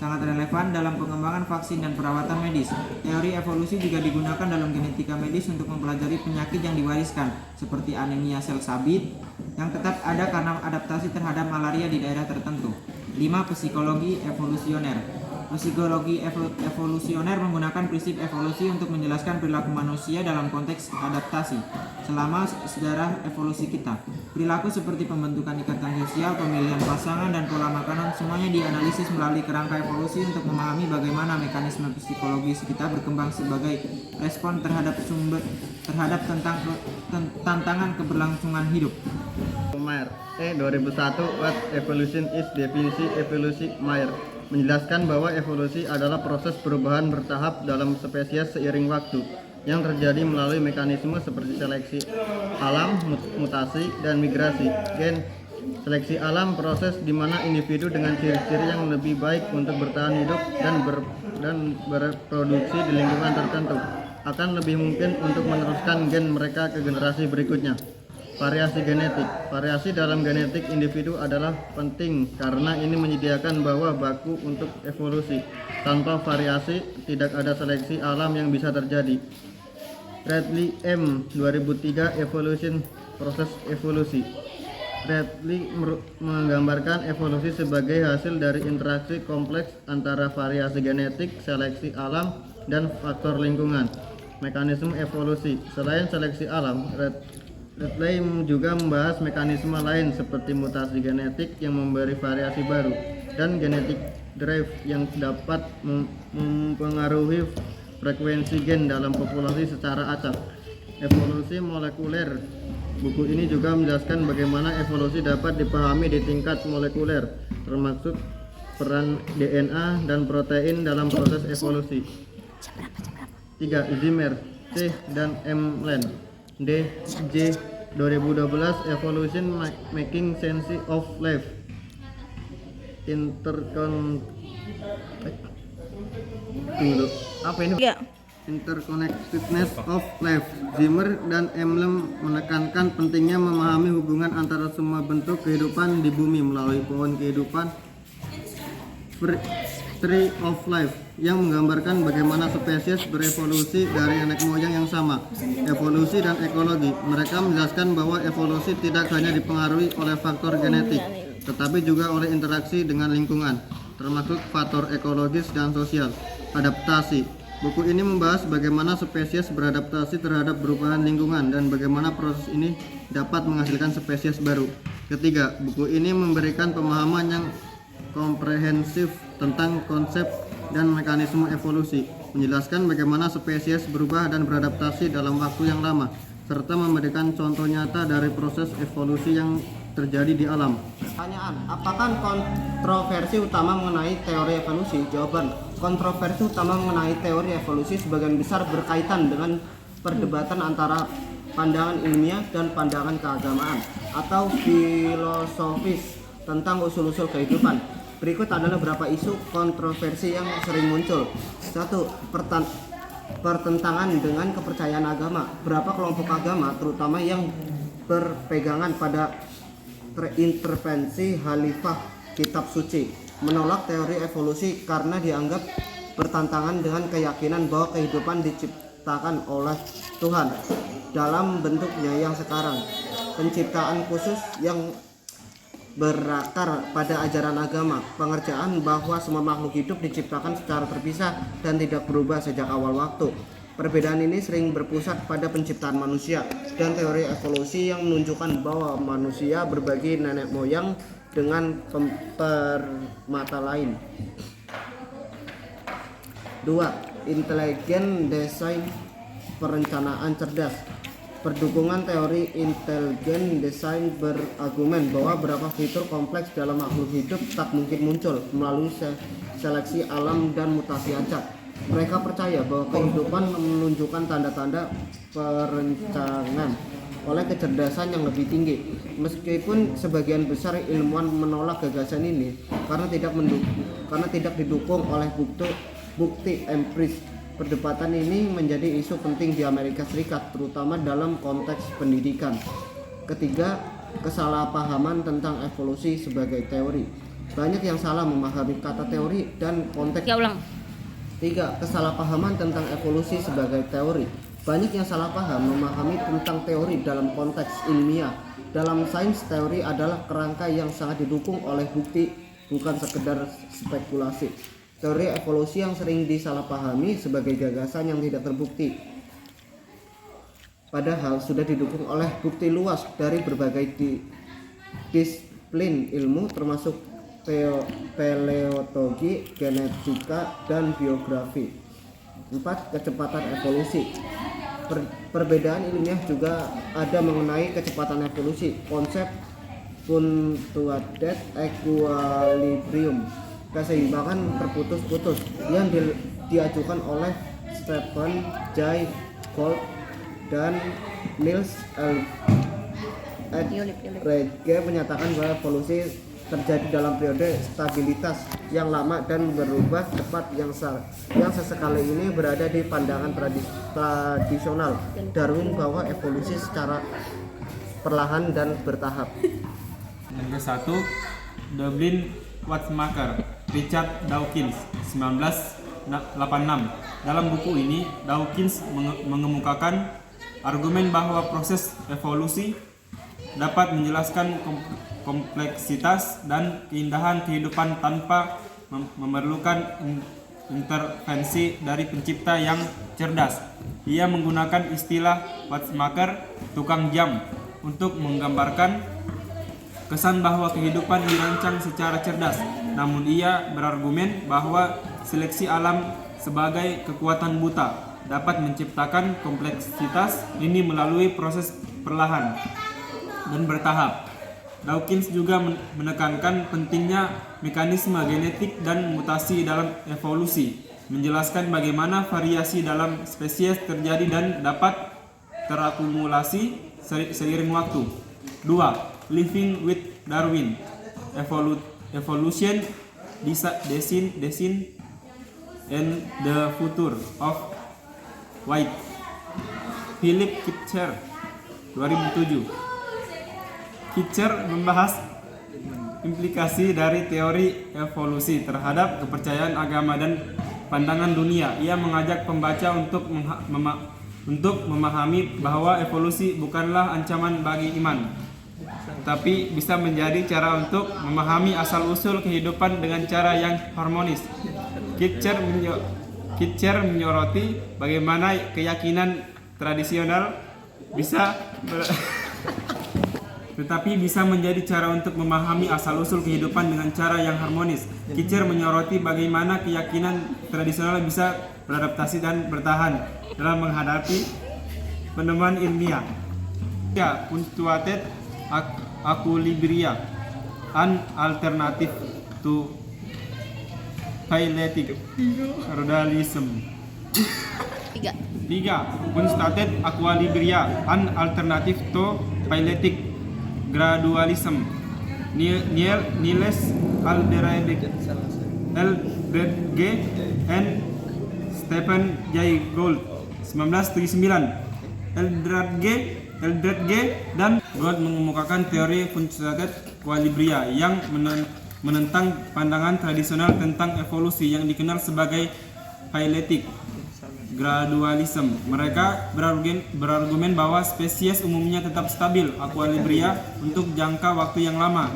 K: sangat relevan dalam pengembangan vaksin dan perawatan medis. Teori evolusi juga digunakan dalam genetika medis untuk mempelajari penyakit yang diwariskan, seperti anemia sel sabit, yang tetap ada karena adaptasi terhadap malaria di daerah tertentu. 5. Psikologi evolusioner. Psikologi evolusioner menggunakan prinsip evolusi untuk menjelaskan perilaku manusia dalam konteks adaptasi. Selama sejarah evolusi kita, perilaku seperti pembentukan ikatan sosial, pemilihan pasangan, dan pola makanan semuanya dianalisis melalui kerangka evolusi untuk memahami bagaimana mekanisme psikologis kita berkembang sebagai respon terhadap tantangan keberlangsungan hidup.
L: Mayer 2001 What Evolution is. Definisi evolusi Mayer menjelaskan bahwa evolusi adalah proses perubahan bertahap dalam spesies seiring waktu yang terjadi melalui mekanisme seperti seleksi alam, mutasi, dan migrasi. Gen seleksi alam, proses di mana individu dengan ciri-ciri yang lebih baik untuk bertahan hidup dan berproduksi di lingkungan tertentu akan lebih mungkin untuk meneruskan gen mereka ke generasi berikutnya. Variasi genetik. Variasi dalam genetik individu adalah penting karena ini menyediakan bawah baku untuk evolusi. Tanpa variasi, tidak ada seleksi alam yang bisa terjadi. Bradley M. 2003 Evolution, proses evolusi. Bradley menggambarkan evolusi sebagai hasil dari interaksi kompleks antara variasi genetik, seleksi alam, dan faktor lingkungan. Mekanisme evolusi. Selain seleksi alam, Bradley juga membahas mekanisme lain seperti mutasi genetik yang memberi variasi baru dan genetic drive yang dapat mempengaruhi frekuensi gen dalam populasi secara acak. Evolusi molekuler. Buku ini juga menjelaskan bagaimana evolusi dapat dipahami di tingkat molekuler, termasuk peran DNA dan protein dalam proses evolusi. 3. Zimmer, C. dan M. Land, D. J. 2012 Evolution Making Sense of Life. Interconnectedness of Life. Zimmer dan Emlem menekankan pentingnya memahami hubungan antara semua bentuk kehidupan di bumi melalui pohon kehidupan Tree of Life yang menggambarkan bagaimana spesies berevolusi dari nenek moyang yang sama. Evolusi dan ekologi. Mereka menjelaskan bahwa evolusi tidak hanya dipengaruhi oleh faktor genetik, tetapi juga oleh interaksi dengan lingkungan, termasuk faktor ekologis dan sosial. Adaptasi. Buku ini membahas bagaimana spesies beradaptasi terhadap perubahan lingkungan dan bagaimana proses ini dapat menghasilkan spesies baru. Ketiga, buku ini memberikan pemahaman yang komprehensif tentang konsep dan mekanisme evolusi, menjelaskan bagaimana spesies berubah dan beradaptasi dalam waktu yang lama, serta memberikan contoh nyata dari proses evolusi yang terjadi di alam.
A: Pertanyaan, apakah kontroversi utama mengenai teori evolusi? Jawaban, kontroversi utama mengenai teori evolusi sebagian besar berkaitan dengan perdebatan antara pandangan ilmiah dan pandangan keagamaan atau filosofis tentang usul-usul kehidupan. Berikut adalah beberapa isu kontroversi yang sering muncul. 1. Pertentangan dengan kepercayaan agama. Beberapa kelompok agama, terutama yang berpegangan pada intervensi Khalifah kitab suci, menolak teori evolusi karena dianggap bertentangan dengan keyakinan bahwa kehidupan diciptakan oleh Tuhan dalam bentuknya yang sekarang. Penciptaan khusus yang berakar pada ajaran agama, pengerjaan bahwa semua makhluk hidup diciptakan secara terpisah dan tidak berubah sejak awal waktu. Perbedaan ini sering berpusat pada penciptaan manusia dan teori evolusi yang menunjukkan bahwa manusia berbagi nenek moyang dengan primata lain. 2. Intelijen desain perencanaan cerdas. Perdukungan teori intelijen desain berargumen bahwa beberapa fitur kompleks dalam makhluk hidup tak mungkin muncul melalui seleksi alam dan mutasi acak. Mereka percaya bahwa kehidupan menunjukkan tanda-tanda perencanaan oleh kecerdasan yang lebih tinggi. Meskipun sebagian besar ilmuwan menolak gagasan ini karena tidak didukung oleh bukti empiris. Perdebatan ini menjadi isu penting di Amerika Serikat, terutama dalam konteks pendidikan. Ketiga, kesalahpahaman tentang evolusi sebagai teori. Banyak yang salah memahami kata teori dan konteks. 3. Kesalahpahaman tentang evolusi sebagai teori. Banyak yang salah paham memahami tentang teori dalam konteks ilmiah. Dalam sains, teori adalah kerangka yang sangat didukung oleh bukti, bukan sekedar spekulasi. Teori evolusi yang sering disalahpahami sebagai gagasan yang tidak terbukti, padahal sudah didukung oleh bukti luas dari berbagai disiplin ilmu termasuk paleontologi, genetika, dan biografi. 4. Kecepatan evolusi. Perbedaan ilmiah juga ada mengenai kecepatan evolusi. Konsep punctuated equilibrium, keseimbangan terputus-putus, yang diajukan oleh Stephen Jay Gould dan Niels Rege menyatakan bahwa evolusi terjadi dalam periode stabilitas yang lama dan berubah cepat yang sesekali ini berada di pandangan tradisional Darwin bahwa evolusi secara perlahan dan bertahap.
M: Yang ke-1, Dublin Watchmaker, Richard Dawkins, 1986. Dalam buku ini, Dawkins mengemukakan argumen bahwa proses evolusi dapat menjelaskan kompleksitas dan keindahan kehidupan tanpa memerlukan intervensi dari pencipta yang cerdas. Ia menggunakan istilah watchmaker, tukang jam, untuk menggambarkan kesan bahwa kehidupan dirancang secara cerdas. Namun ia berargumen bahwa seleksi alam sebagai kekuatan buta dapat menciptakan kompleksitas ini melalui proses perlahan dan bertahap. Dawkins juga menekankan pentingnya mekanisme genetik dan mutasi dalam evolusi, menjelaskan bagaimana variasi dalam spesies terjadi dan dapat terakumulasi seiring waktu. 2. Living with Darwin, Evolution, Design and the Future of White, Philip Kitcher, 2007. Kitcher membahas implikasi dari teori evolusi terhadap kepercayaan agama dan pandangan dunia. Ia mengajak pembaca untuk memahami bahwa evolusi bukanlah ancaman bagi iman, tapi bisa menjadi cara untuk memahami asal-usul kehidupan dengan cara yang harmonis. Kitcher menyoroti bagaimana keyakinan tradisional tetapi bisa menjadi cara untuk memahami asal-usul kehidupan dengan cara yang harmonis. Kitcher menyoroti bagaimana keyakinan tradisional bisa beradaptasi dan bertahan dalam menghadapi penemuan ilmiah. Ya, punctuated equilibrium, an alternative to phyletic realism. 3. Punctuated equilibrium, an alternative to phyletic gradualism. Niels Aldredge and Stephen Jay Gould, 1979. Aldredge dan Gould mengemukakan teori punctuated equilibrium yang menentang pandangan tradisional tentang evolusi yang dikenal sebagai phyletic gradualism. Mereka berargumen bahwa spesies umumnya tetap stabil equilibria untuk jangka waktu yang lama,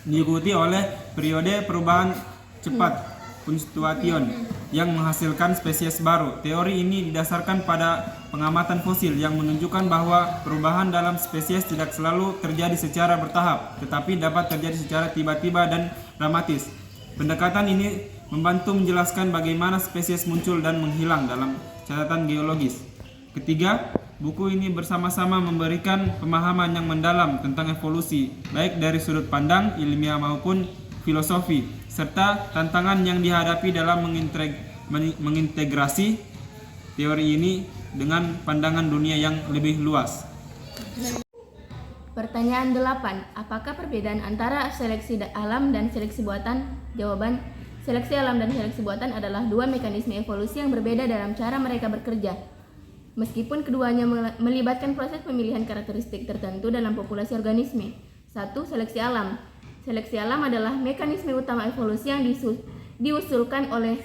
M: diikuti oleh periode perubahan cepat punctuation yang menghasilkan spesies baru. Teori ini didasarkan pada pengamatan fosil yang menunjukkan bahwa perubahan dalam spesies tidak selalu terjadi secara bertahap, tetapi dapat terjadi secara tiba-tiba dan dramatis. Pendekatan ini membantu menjelaskan bagaimana spesies muncul dan menghilang dalam catatan geologis. Ketiga, buku ini bersama-sama memberikan pemahaman yang mendalam tentang evolusi, baik dari sudut pandang ilmiah maupun filosofi, serta tantangan yang dihadapi dalam mengintegrasi teori ini dengan pandangan dunia yang lebih luas.
G: Pertanyaan 8. Apakah perbedaan antara seleksi alam dan seleksi buatan? Jawaban: seleksi alam dan seleksi buatan adalah dua mekanisme evolusi yang berbeda dalam cara mereka bekerja. Meskipun keduanya melibatkan proses pemilihan karakteristik tertentu dalam populasi organisme. 1. Seleksi alam. Seleksi alam adalah mekanisme utama evolusi yang diusulkan oleh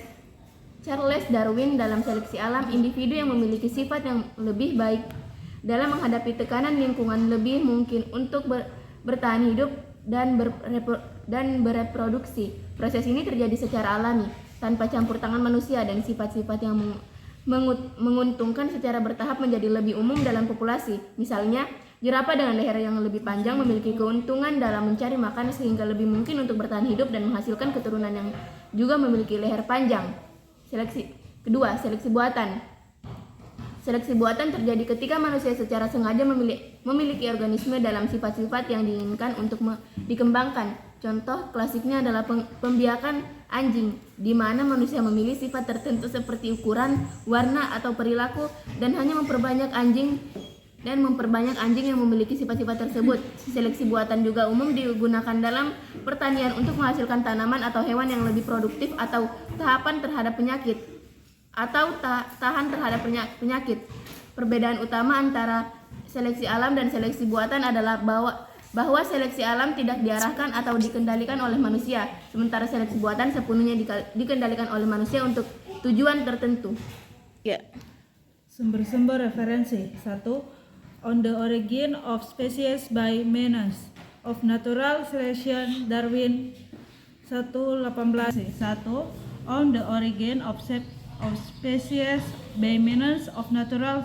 G: Charles Darwin. Dalam seleksi alam, individu yang memiliki sifat yang lebih baik dalam menghadapi tekanan lingkungan lebih mungkin untuk bertahan hidup dan bereproduksi. Proses ini terjadi secara alami, tanpa campur tangan manusia, dan sifat-sifat yang menguntungkan secara bertahap menjadi lebih umum dalam populasi. Misalnya, jerapah dengan leher yang lebih panjang memiliki keuntungan dalam mencari makan sehingga lebih mungkin untuk bertahan hidup dan menghasilkan keturunan yang juga memiliki leher panjang. Kedua, seleksi buatan. Seleksi buatan terjadi ketika manusia secara sengaja memiliki organisme dalam sifat-sifat yang diinginkan untuk dikembangkan. Contoh klasiknya adalah pembiakan anjing, di mana manusia memilih sifat tertentu seperti ukuran, warna, atau perilaku, dan hanya memperbanyak anjing yang memiliki sifat-sifat tersebut. Seleksi buatan juga umum digunakan dalam pertanian untuk menghasilkan tanaman atau hewan yang lebih produktif atau tahan terhadap penyakit. Perbedaan utama antara seleksi alam dan seleksi buatan adalah bahwa seleksi alam tidak diarahkan atau dikendalikan oleh manusia, sementara seleksi buatan sepenuhnya dikendalikan oleh manusia untuk tujuan tertentu.
F: Sumber-sumber referensi. 1. On the Origin of Species by Means of Natural Selection, Darwin 1:18. 1. On the Origin of Species by Means of Natural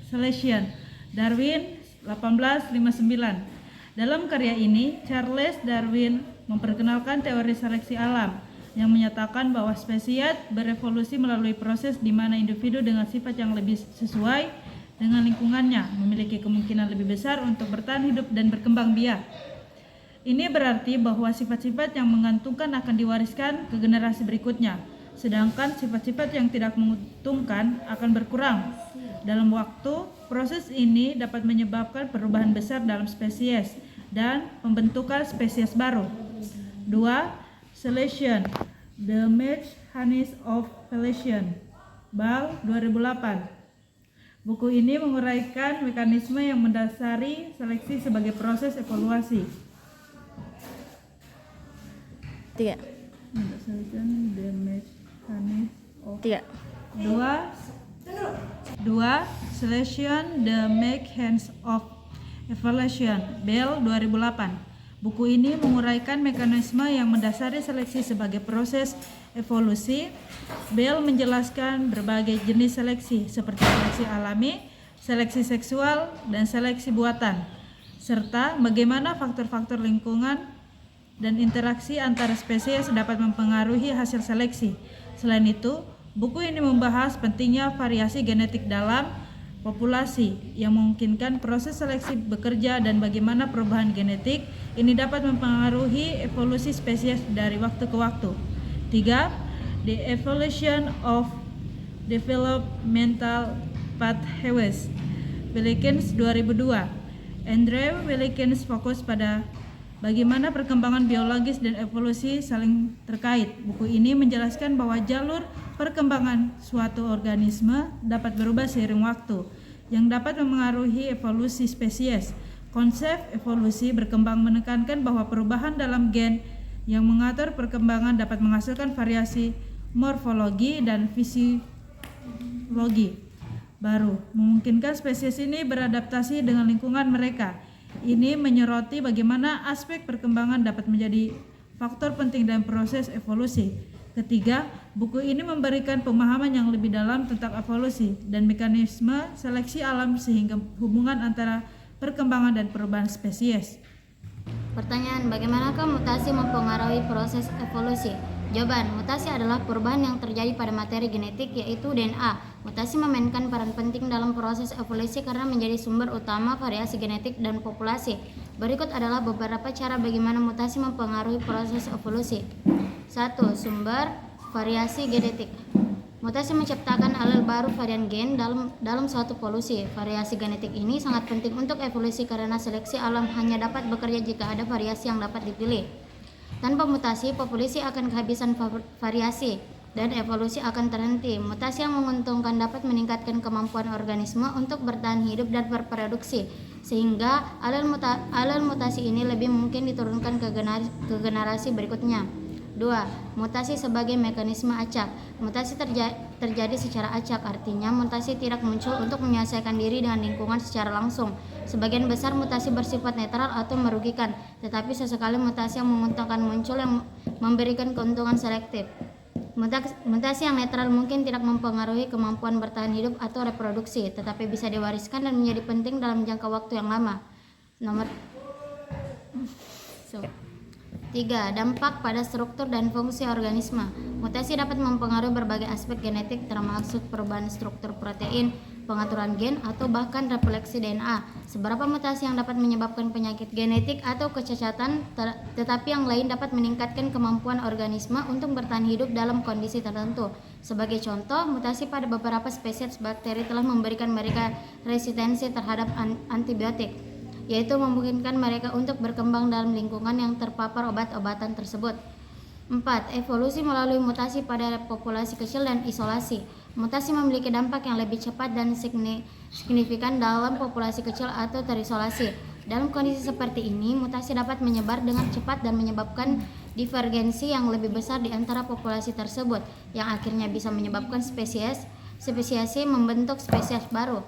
F: Selection, Darwin 1859. Dalam karya ini, Charles Darwin memperkenalkan teori seleksi alam yang menyatakan bahwa spesies berevolusi melalui proses di mana individu dengan sifat yang lebih sesuai dengan lingkungannya memiliki kemungkinan lebih besar untuk bertahan hidup dan berkembang biak. Ini berarti bahwa sifat-sifat yang menguntungkan akan diwariskan ke generasi berikutnya, sedangkan sifat-sifat yang tidak menguntungkan akan berkurang. Dalam waktu, proses ini dapat menyebabkan perubahan besar dalam spesies dan pembentukan spesies baru. 2. Selection, the Mechanism of Selection, Ball 2008. Buku ini menguraikan mekanisme yang mendasari seleksi sebagai proses evaluasi.
D: 3.
F: 2. Selection, the Mechanism of Evolution, Bell 2008. Buku ini menguraikan mekanisme yang mendasari seleksi sebagai proses evolusi. Bell menjelaskan berbagai jenis seleksi seperti seleksi alami, seleksi seksual, dan seleksi buatan, serta bagaimana faktor-faktor lingkungan dan interaksi antara spesies dapat mempengaruhi hasil seleksi. Selain itu, buku ini membahas pentingnya variasi genetik dalam populasi yang memungkinkan proses seleksi bekerja dan bagaimana perubahan genetik ini dapat mempengaruhi evolusi spesies dari waktu ke waktu. 3. The Evolution of Developmental Pathways, Wilkins 2002. Andrew Wilkins fokus pada bagaimana perkembangan biologis dan evolusi saling terkait. Buku ini menjelaskan bahwa jalur perkembangan suatu organisme dapat berubah seiring waktu, yang dapat memengaruhi evolusi spesies. Konsep evolusi berkembang menekankan bahwa perubahan dalam gen yang mengatur perkembangan dapat menghasilkan variasi morfologi dan fisiologi baru, memungkinkan spesies ini beradaptasi dengan lingkungan mereka. Ini menyoroti bagaimana aspek perkembangan dapat menjadi faktor penting dalam proses evolusi. Ketiga, buku ini memberikan pemahaman yang lebih dalam tentang evolusi dan mekanisme seleksi alam sehingga hubungan antara perkembangan dan perubahan spesies.
D: Pertanyaan, bagaimanakah mutasi mempengaruhi proses evolusi? Jawaban, mutasi adalah perubahan yang terjadi pada materi genetik yaitu DNA. Mutasi memainkan peran penting dalam proses evolusi karena menjadi sumber utama variasi genetik dan populasi. Berikut adalah beberapa cara bagaimana mutasi mempengaruhi proses evolusi. 1. Sumber variasi genetik. Mutasi menciptakan alel baru varian gen dalam suatu populasi. Variasi genetik ini sangat penting untuk evolusi karena seleksi alam hanya dapat bekerja jika ada variasi yang dapat dipilih. Tanpa mutasi, populasi akan kehabisan variasi dan evolusi akan terhenti. Mutasi yang menguntungkan dapat meningkatkan kemampuan organisme untuk bertahan hidup dan berproduksi, sehingga alel mutasi ini lebih mungkin diturunkan ke generasi berikutnya. 2. Mutasi sebagai mekanisme acak. Mutasi terjadi secara acak, artinya mutasi tidak muncul untuk menyelesaikan diri dengan lingkungan secara langsung. Sebagian besar mutasi bersifat netral atau merugikan, tetapi sesekali mutasi yang menguntungkan muncul yang memberikan keuntungan selektif. Mutasi yang netral mungkin tidak mempengaruhi kemampuan bertahan hidup atau reproduksi, tetapi bisa diwariskan dan menjadi penting dalam jangka waktu yang lama. 3. Dampak pada struktur dan fungsi organisme. Mutasi dapat mempengaruhi berbagai aspek genetik termasuk perubahan struktur protein, pengaturan gen, atau bahkan refleksi DNA. Seberapa mutasi yang dapat menyebabkan penyakit genetik atau kecacatan, tetapi yang lain dapat meningkatkan kemampuan organisme untuk bertahan hidup dalam kondisi tertentu. Sebagai contoh, mutasi pada beberapa spesies bakteri telah memberikan mereka resistensi terhadap antibiotik, yaitu memungkinkan mereka untuk berkembang dalam lingkungan yang terpapar obat-obatan tersebut. 4. Evolusi melalui mutasi pada populasi kecil dan isolasi. Mutasi memiliki dampak yang lebih cepat dan signifikan dalam populasi kecil atau terisolasi. Dalam kondisi seperti ini, mutasi dapat menyebar dengan cepat dan menyebabkan divergensi yang lebih besar di antara populasi tersebut, yang akhirnya bisa menyebabkan spesies membentuk spesies baru.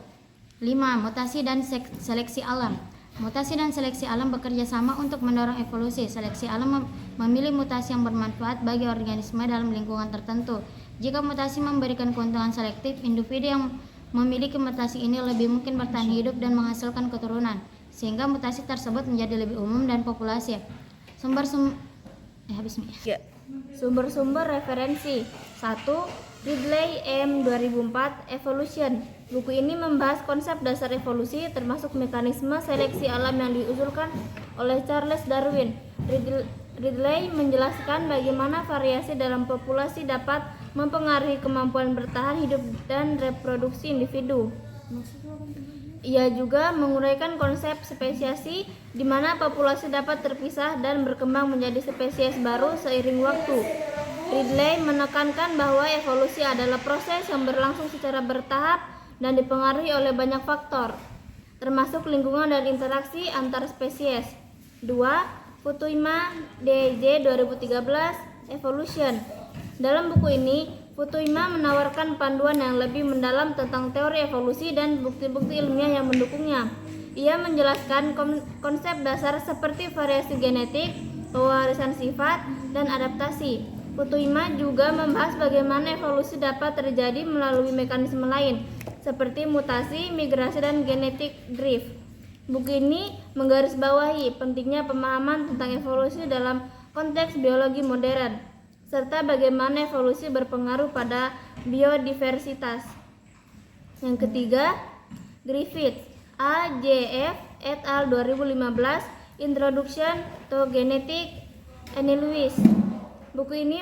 D: 5. Mutasi dan seleksi alam. Mutasi dan seleksi alam bekerja sama untuk mendorong evolusi. Seleksi alam memilih mutasi yang bermanfaat bagi organisme dalam lingkungan tertentu. Jika mutasi memberikan keuntungan selektif, individu yang memiliki mutasi ini lebih mungkin bertahan hidup dan menghasilkan keturunan, sehingga mutasi tersebut menjadi lebih umum dan populasi.
E: Sumber-sumber referensi. 1. Ridley M. 2004 Evolution. Buku ini membahas konsep dasar evolusi termasuk mekanisme seleksi alam yang diusulkan oleh Charles Darwin. Ridley menjelaskan bagaimana variasi dalam populasi dapat mempengaruhi kemampuan bertahan hidup dan reproduksi individu. Ia juga menguraikan konsep spesiasi di mana populasi dapat terpisah dan berkembang menjadi spesies baru seiring waktu. Ridley menekankan bahwa evolusi adalah proses yang berlangsung secara bertahap dan dipengaruhi oleh banyak faktor, termasuk lingkungan dan interaksi antar spesies. 2. Futuyma D.J. 2013 Evolution. Dalam buku ini, Futuyma menawarkan panduan yang lebih mendalam tentang teori evolusi dan bukti-bukti ilmiah yang mendukungnya. Ia menjelaskan konsep dasar seperti variasi genetik, pewarisan sifat, dan adaptasi. Futuyma juga membahas bagaimana evolusi dapat terjadi melalui mekanisme lain, seperti mutasi, migrasi, dan genetic drift. Buku ini menggarisbawahi pentingnya pemahaman tentang evolusi dalam konteks biologi modern, serta bagaimana evolusi berpengaruh pada biodiversitas. Yang ketiga, Griffith, A. J. F. et al. 2015, Introduction to Genetic Analysis. Buku ini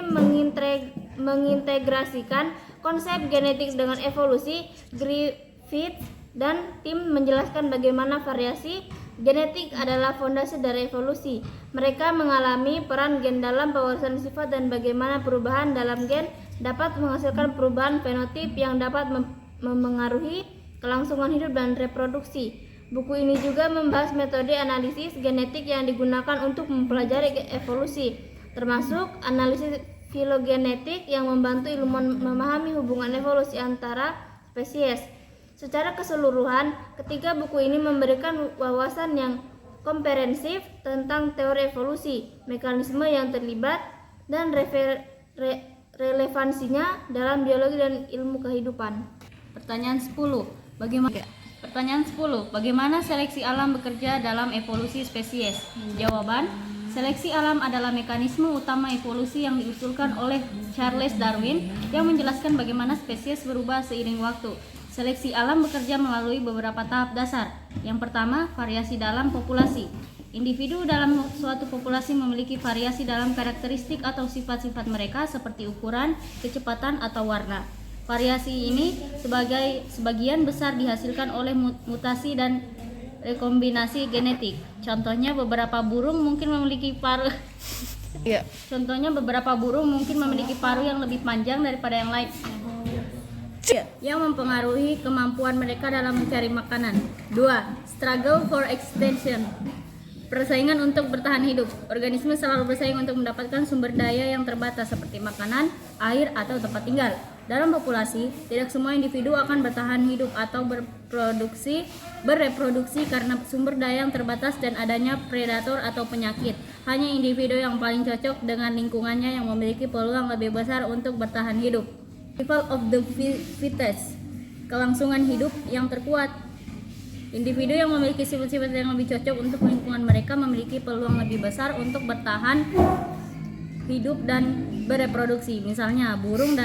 E: mengintegrasikan konsep genetik dengan evolusi. Griffith dan tim menjelaskan bagaimana variasi genetik adalah fondasi dari evolusi. Mereka mengalami peran gen dalam pewarisan sifat dan bagaimana perubahan dalam gen dapat menghasilkan perubahan fenotip yang dapat memengaruhi kelangsungan hidup dan reproduksi. Buku ini juga membahas metode analisis genetik yang digunakan untuk mempelajari evolusi, termasuk analisis filogenetik yang membantu ilmuwan memahami hubungan evolusi antara spesies. Secara keseluruhan, ketiga buku ini memberikan wawasan yang komprehensif tentang teori evolusi, mekanisme yang terlibat, dan relevansinya dalam biologi dan ilmu kehidupan.
H: Pertanyaan 10. Bagaimana seleksi alam bekerja dalam evolusi spesies? Jawaban: seleksi alam adalah mekanisme utama evolusi yang diusulkan oleh Charles Darwin yang menjelaskan bagaimana spesies berubah seiring waktu. Seleksi alam bekerja melalui beberapa tahap dasar. Yang pertama, variasi dalam populasi. Individu dalam suatu populasi memiliki variasi dalam karakteristik atau sifat-sifat mereka seperti ukuran, kecepatan, atau warna. Variasi ini sebagian besar dihasilkan oleh mutasi dan rekombinasi genetik. Contohnya beberapa burung mungkin memiliki paruh yang lebih panjang daripada yang lain, yang mempengaruhi kemampuan mereka dalam mencari makanan. 2. Struggle for extension. Persaingan untuk bertahan hidup. Organisme selalu bersaing untuk mendapatkan sumber daya yang terbatas seperti makanan, air, atau tempat tinggal. Dalam populasi, tidak semua individu akan bertahan hidup atau bereproduksi karena sumber daya yang terbatas dan adanya predator atau penyakit. Hanya individu yang paling cocok dengan lingkungannya yang memiliki peluang lebih besar untuk bertahan hidup. Survival of the fittest. Kelangsungan hidup yang terkuat. Individu yang memiliki sifat-sifat yang lebih cocok untuk lingkungan mereka memiliki peluang lebih besar untuk bertahan hidup dan bereproduksi. Misalnya burung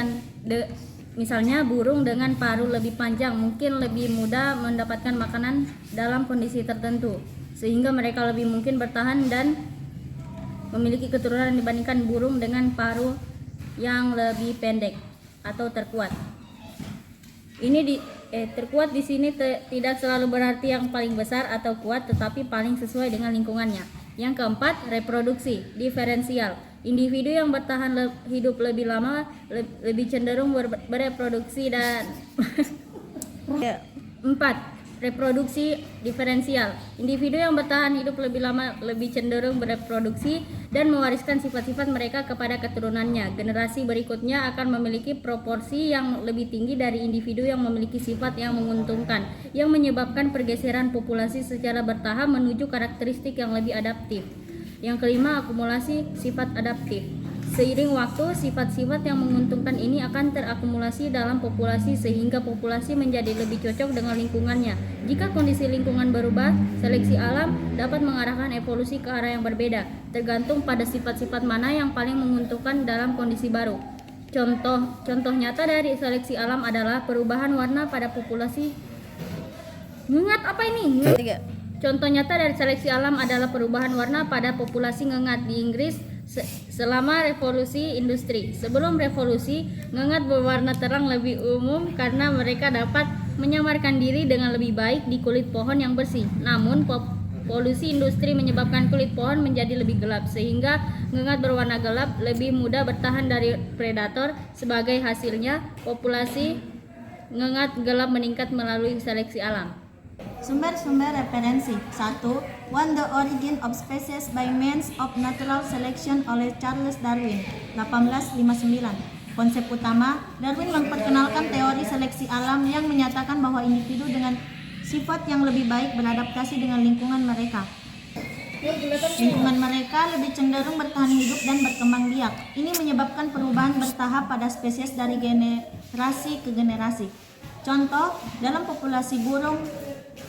H: dengan paruh lebih panjang mungkin lebih mudah mendapatkan makanan dalam kondisi tertentu, sehingga mereka lebih mungkin bertahan dan memiliki keturunan dibandingkan burung dengan paruh yang lebih pendek atau terkuat. Terkuat di sini tidak selalu berarti yang paling besar atau kuat, tetapi paling sesuai dengan lingkungannya. Yang keempat, reproduksi diferensial. Individu yang bertahan hidup lebih lama lebih cenderung bereproduksi dan 4. Reproduksi diferensial. Individu yang bertahan hidup lebih lama lebih cenderung bereproduksi dan mewariskan sifat-sifat mereka kepada keturunannya. Generasi berikutnya akan memiliki proporsi yang lebih tinggi dari individu yang memiliki sifat yang menguntungkan, yang menyebabkan pergeseran populasi secara bertahap menuju karakteristik yang lebih adaptif. Yang kelima, akumulasi sifat adaptif. Seiring waktu, sifat-sifat yang menguntungkan ini akan terakumulasi dalam populasi sehingga populasi menjadi lebih cocok dengan lingkungannya. Jika kondisi lingkungan berubah, seleksi alam dapat mengarahkan evolusi ke arah yang berbeda, tergantung pada sifat-sifat mana yang paling menguntungkan dalam kondisi baru. Contoh nyata dari seleksi alam adalah perubahan warna pada populasi. Contoh nyata dari seleksi alam adalah perubahan warna pada populasi ngengat di Inggris selama revolusi industri. Sebelum revolusi, ngengat berwarna terang lebih umum karena mereka dapat menyamarkan diri dengan lebih baik di kulit pohon yang bersih. Namun, polusi industri menyebabkan kulit pohon menjadi lebih gelap, sehingga ngengat berwarna gelap lebih mudah bertahan dari predator. Sebagai hasilnya, populasi ngengat gelap meningkat melalui seleksi alam.
E: Sumber-sumber referensi. 1. On the Origin of Species by Means of Natural Selection oleh Charles Darwin, 1859. Konsep utama, Darwin memperkenalkan teori seleksi alam yang menyatakan bahwa individu dengan sifat yang lebih baik beradaptasi dengan lingkungan mereka. Lingkungan mereka lebih cenderung bertahan hidup dan berkembang biak. Ini menyebabkan perubahan bertahap pada spesies dari generasi ke generasi. Contoh, dalam populasi burung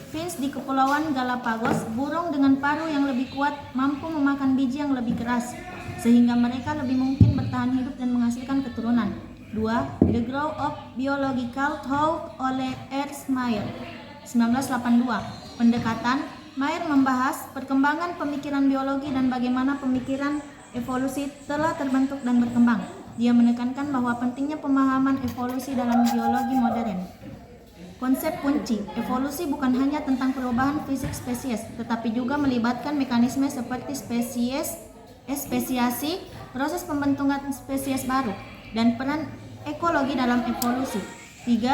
E: finch di Kepulauan Galapagos, burung dengan paruh yang lebih kuat mampu memakan biji yang lebih keras, sehingga mereka lebih mungkin bertahan hidup dan menghasilkan keturunan. 2. The Growth of Biological Thought oleh Ernst Mayr, 1982. Pendekatan, Mayr membahas perkembangan pemikiran biologi dan bagaimana pemikiran evolusi telah terbentuk dan berkembang. Dia menekankan bahwa pentingnya pemahaman evolusi dalam biologi modern. Konsep kunci, evolusi bukan hanya tentang perubahan fisik spesies, tetapi juga melibatkan mekanisme seperti spesiasi, proses pembentukan spesies baru, dan peran ekologi dalam evolusi. 3.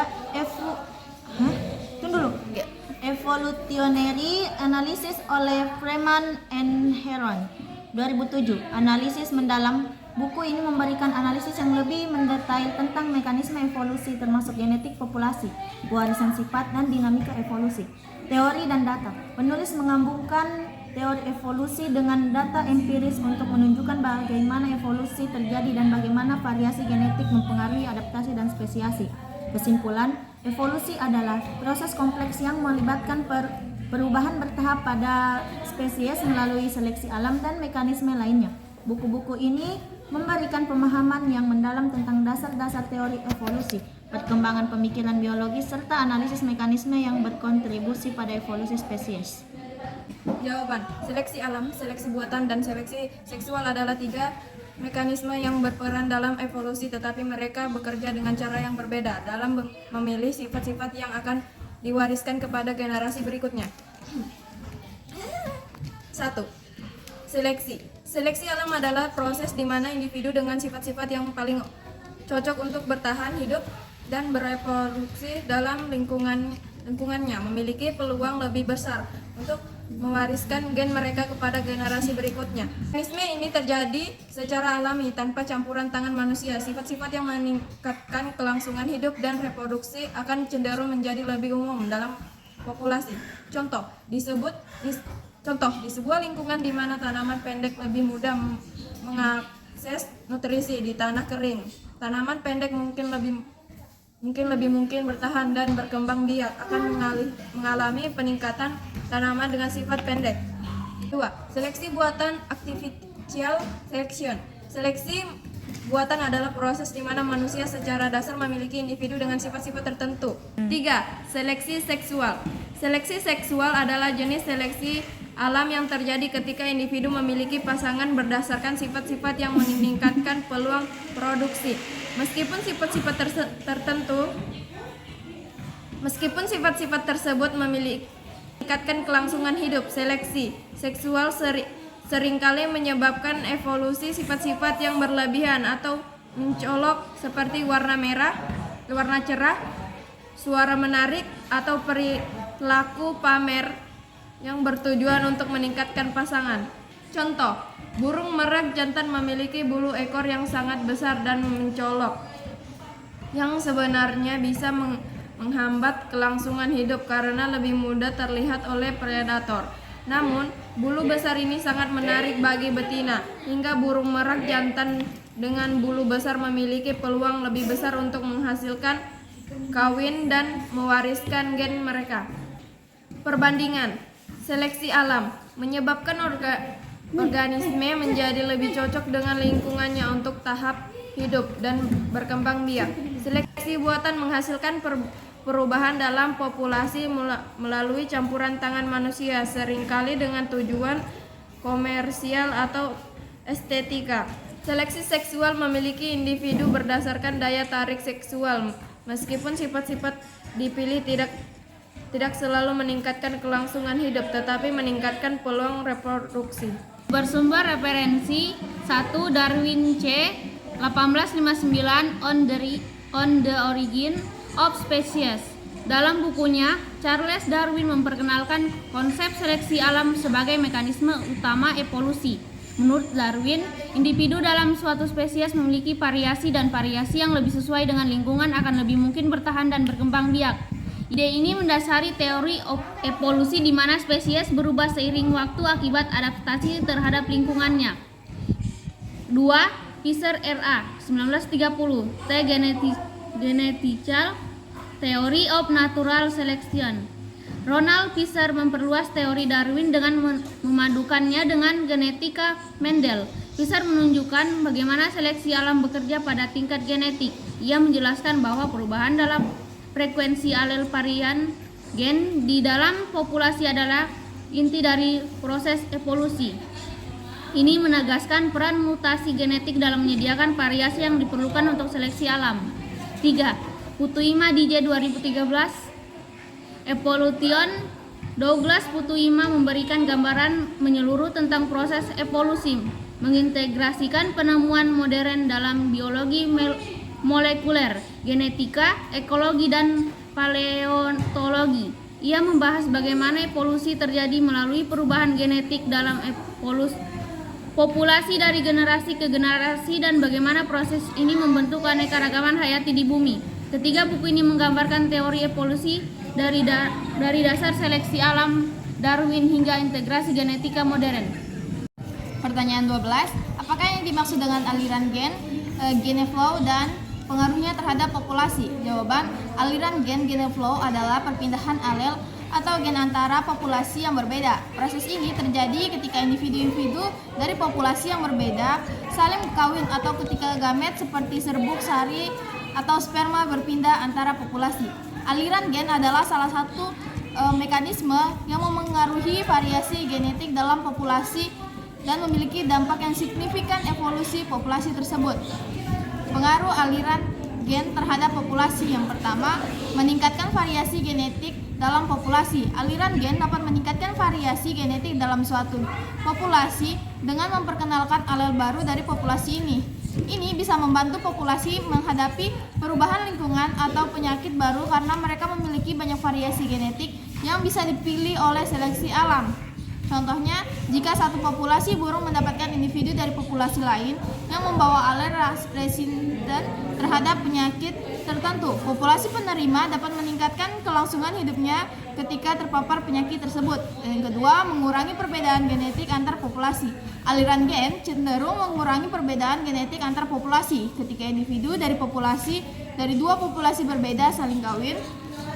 E: Evolutionary Analysis oleh Freeman and Heron, 2007. Analisis mendalam. Buku ini memberikan analisis yang lebih mendetail tentang mekanisme evolusi termasuk genetik populasi, warisan sifat, dan dinamika evolusi. Teori dan data. Penulis menggabungkan teori evolusi dengan data empiris untuk menunjukkan bagaimana evolusi terjadi dan bagaimana variasi genetik mempengaruhi adaptasi dan spesiasi. Kesimpulan, evolusi adalah proses kompleks yang melibatkan perubahan bertahap pada spesies melalui seleksi alam dan mekanisme lainnya. Buku-buku ini memberikan pemahaman yang mendalam tentang dasar-dasar teori evolusi, perkembangan pemikiran biologis, serta analisis mekanisme yang berkontribusi pada evolusi spesies.
G: Jawaban, seleksi alam, seleksi buatan, dan seleksi seksual adalah 3 mekanisme yang berperan dalam evolusi, tetapi mereka bekerja dengan cara yang berbeda dalam memilih sifat-sifat yang akan diwariskan kepada generasi berikutnya. 1. Seleksi alam adalah proses di mana individu dengan sifat-sifat yang paling cocok untuk bertahan hidup dan bereproduksi dalam lingkungannya memiliki peluang lebih besar untuk mewariskan gen mereka kepada generasi berikutnya. Mekanisme ini terjadi secara alami tanpa campuran tangan manusia. Sifat-sifat yang meningkatkan kelangsungan hidup dan reproduksi akan cenderung menjadi lebih umum dalam populasi. Contoh, di sebuah lingkungan di mana tanaman pendek lebih mudah mengakses nutrisi di tanah kering, tanaman pendek mungkin lebih mungkin bertahan dan berkembang biak akan mengalami peningkatan tanaman dengan sifat pendek. 2. Seleksi buatan, artificial selection. Seleksi buatan adalah proses di mana manusia secara dasar memiliki individu dengan sifat-sifat tertentu. 3. Seleksi seksual. Seleksi seksual adalah jenis seleksi alam yang terjadi ketika individu memiliki pasangan berdasarkan sifat-sifat yang meningkatkan peluang produksi. Meskipun sifat-sifat tersebut meningkatkan kelangsungan hidup, seleksi seksual seringkali menyebabkan evolusi sifat-sifat yang berlebihan atau mencolok seperti warna merah, warna cerah, suara menarik, atau perilaku pamer yang bertujuan untuk meningkatkan pasangan. Contoh, burung merak jantan memiliki bulu ekor yang sangat besar dan mencolok, yang sebenarnya bisa menghambat kelangsungan hidup karena lebih mudah terlihat oleh predator. Namun, bulu besar ini sangat menarik bagi betina, hingga burung merak jantan dengan bulu besar memiliki peluang lebih besar untuk menghasilkan kawin dan mewariskan gen mereka. Perbandingan. Seleksi alam menyebabkan organisme menjadi lebih cocok dengan lingkungannya untuk tahap hidup dan berkembang biak. Seleksi buatan menghasilkan perubahan dalam populasi melalui campuran tangan manusia, seringkali dengan tujuan komersial atau estetika. Seleksi seksual memiliki individu berdasarkan daya tarik seksual, meskipun sifat-sifat dipilih tidak selalu meningkatkan kelangsungan hidup, tetapi meningkatkan peluang reproduksi.
H: Bersumber referensi 1. Darwin C. 1859 on the Origin of Species. Dalam bukunya, Charles Darwin memperkenalkan konsep seleksi alam sebagai mekanisme utama evolusi. Menurut Darwin, individu dalam suatu spesies memiliki variasi dan variasi yang lebih sesuai dengan lingkungan akan lebih mungkin bertahan dan berkembang biak. Ide ini mendasari teori evolusi di mana spesies berubah seiring waktu akibat adaptasi terhadap lingkungannya. 2. Fisher R.A. 1930 The Genetical Theory of Natural Selection. Ronald Fisher memperluas teori Darwin dengan memadukannya dengan genetika Mendel. Fisher menunjukkan bagaimana seleksi alam bekerja pada tingkat genetik. Ia menjelaskan bahwa perubahan dalam frekuensi alel varian gen di dalam populasi adalah inti dari proses evolusi. Ini menegaskan peran mutasi genetik dalam menyediakan variasi yang diperlukan untuk seleksi alam. 3. Putuima DJ 2013 Evolution. Douglas Putuima memberikan gambaran menyeluruh tentang proses evolusi, mengintegrasikan penemuan modern dalam biologi molekuler, genetika, ekologi, dan paleontologi. Ia membahas bagaimana evolusi terjadi melalui perubahan genetik dalam populasi dari generasi ke generasi dan bagaimana proses ini membentuk keanekaragaman hayati di bumi. Ketiga buku ini menggambarkan teori evolusi dari dasar seleksi alam Darwin hingga integrasi genetika modern.
B: Pertanyaan 12, apakah yang dimaksud dengan aliran gen, geneflow, dan pengaruhnya terhadap populasi? Jawaban, aliran gen geneflow adalah perpindahan alel atau gen antara populasi yang berbeda. Proses ini terjadi ketika individu-individu dari populasi yang berbeda saling berkawin atau ketika gamet seperti serbuk, sari, atau sperma berpindah antara populasi. Aliran gen adalah salah satu mekanisme yang memengaruhi variasi genetik dalam populasi dan memiliki dampak yang signifikan evolusi populasi tersebut. Pengaruh aliran gen terhadap populasi. Yang pertama, meningkatkan variasi genetik dalam populasi. Aliran gen dapat meningkatkan variasi genetik dalam suatu populasi dengan memperkenalkan alel baru dari populasi ini. Ini bisa membantu populasi menghadapi perubahan lingkungan atau penyakit baru karena mereka memiliki banyak variasi genetik yang bisa dipilih oleh seleksi alam. Contohnya, jika satu populasi burung mendapatkan individu dari populasi lain yang membawa alel resisten terhadap penyakit tertentu, populasi penerima dapat meningkatkan kelangsungan hidupnya ketika terpapar penyakit tersebut. Yang kedua, mengurangi perbedaan genetik antar populasi. Aliran gen cenderung mengurangi perbedaan genetik antar populasi. Ketika individu dari dua populasi berbeda saling kawin,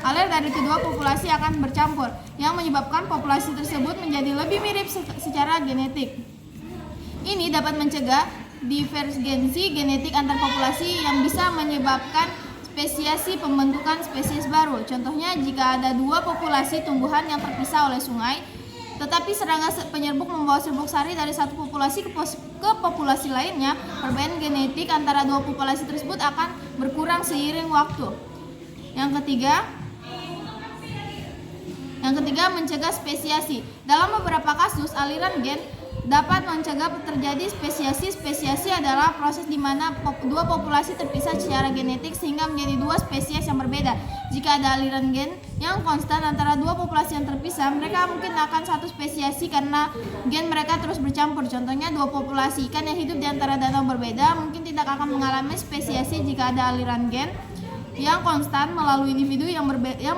B: alel dari kedua populasi akan bercampur, yang menyebabkan populasi tersebut menjadi lebih mirip secara genetik. Ini dapat mencegah divergensi genetik antar populasi yang bisa menyebabkan spesiasi pembentukan spesies baru. Contohnya, jika ada dua populasi tumbuhan yang terpisah oleh sungai, tetapi serangga penyerbuk membawa serbuk sari dari satu populasi ke populasi lainnya, perbedaan genetik antara dua populasi tersebut akan berkurang seiring waktu. Yang ketiga, mencegah spesiasi. Dalam beberapa kasus, aliran gen dapat mencegah terjadi spesiasi. Spesiasi adalah proses di mana dua populasi terpisah secara genetik sehingga menjadi dua spesies yang berbeda. Jika ada aliran gen yang konstan antara dua populasi yang terpisah, mereka mungkin akan satu spesiasi karena gen mereka terus bercampur. Contohnya, dua populasi ikan yang hidup di antara danau berbeda mungkin tidak akan mengalami spesiasi jika ada aliran gen yang konstan melalui individu yang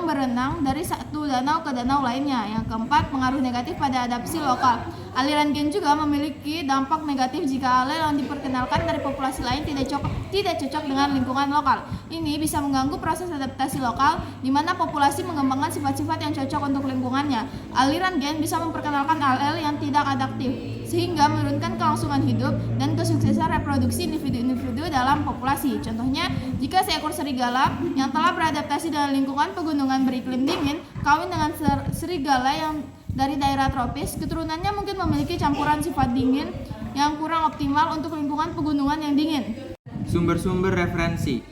B: berenang dari satu danau ke danau lainnya. Yang keempat, pengaruh negatif pada adaptasi lokal. Aliran gen juga memiliki dampak negatif jika alel yang diperkenalkan dari populasi lain tidak cocok dengan lingkungan lokal. Ini bisa mengganggu proses adaptasi lokal, di mana populasi mengembangkan sifat-sifat yang cocok untuk lingkungannya. Aliran gen bisa memperkenalkan alel yang tidak adaptif, sehingga menurunkan kelangsungan hidup dan kesuksesan reproduksi individu-individu dalam populasi. Contohnya, jika seekor serigala yang telah beradaptasi dengan lingkungan pegunungan beriklim dingin kawin dengan serigala yang dari daerah tropis, keturunannya mungkin memiliki campuran sifat dingin yang kurang optimal untuk lingkungan pegunungan yang dingin.
K: Sumber-sumber referensi.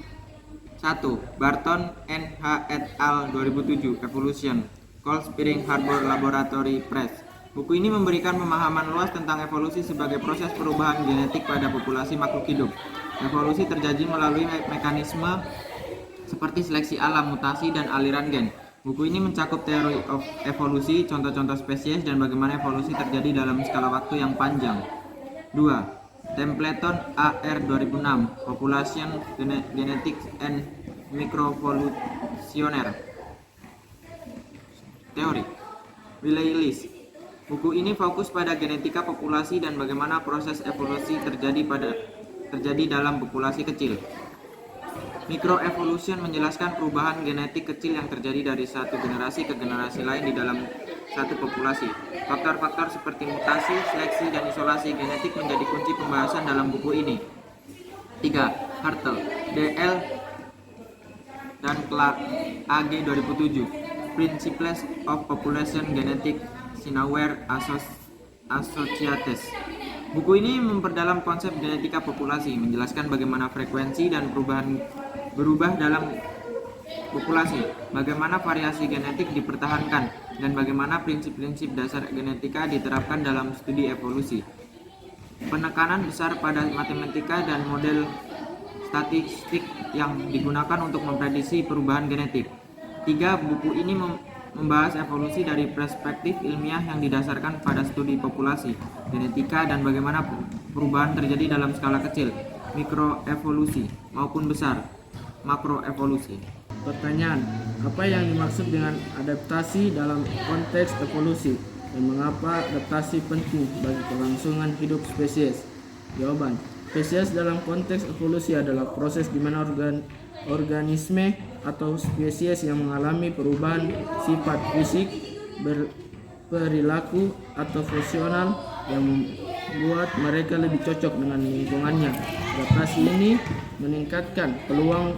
K: 1. Barton N. H. et al. 2007, Evolution, Cold Spring Harbor Laboratory Press. Buku ini memberikan pemahaman luas tentang evolusi sebagai proses perubahan genetik pada populasi makhluk hidup. Evolusi terjadi melalui mekanisme seperti seleksi alam, mutasi, dan aliran gen. Buku ini mencakup teori of evolusi, contoh-contoh spesies, dan bagaimana evolusi terjadi dalam skala waktu yang panjang. 2. Templeton A.R. 2006, Population Genetics and Microevolutionary Theory, Wiley List. Buku ini fokus pada genetika populasi dan bagaimana proses evolusi terjadi dalam populasi kecil. Microevolution menjelaskan perubahan genetik kecil yang terjadi dari satu generasi ke generasi lain di dalam satu populasi. Faktor-faktor seperti mutasi, seleksi, dan isolasi genetik menjadi kunci pembahasan dalam buku ini. 3. Hartle, D.L. dan Clark, A.G. 2007, Principles of Population Genetics, Sinaware Associates. Buku ini memperdalam konsep genetika populasi, menjelaskan bagaimana frekuensi dan berubah dalam populasi, bagaimana variasi genetik dipertahankan, dan bagaimana prinsip-prinsip dasar genetika diterapkan dalam studi evolusi. Penekanan besar pada matematika dan model statistik yang digunakan untuk memprediksi perubahan genetik. 3. Buku ini membahas evolusi dari perspektif ilmiah yang didasarkan pada studi populasi, genetika, dan bagaimana perubahan terjadi dalam skala kecil, mikroevolusi, maupun besar, makroevolusi.
A: Pertanyaan, Apa yang dimaksud dengan adaptasi dalam konteks evolusi dan mengapa adaptasi penting bagi kelangsungan hidup spesies? Jawaban: spesies dalam konteks evolusi adalah proses di mana organisme atau spesies yang mengalami perubahan sifat fisik, perilaku atau fungsional yang membuat mereka lebih cocok dengan lingkungannya. Adaptasi ini meningkatkan peluang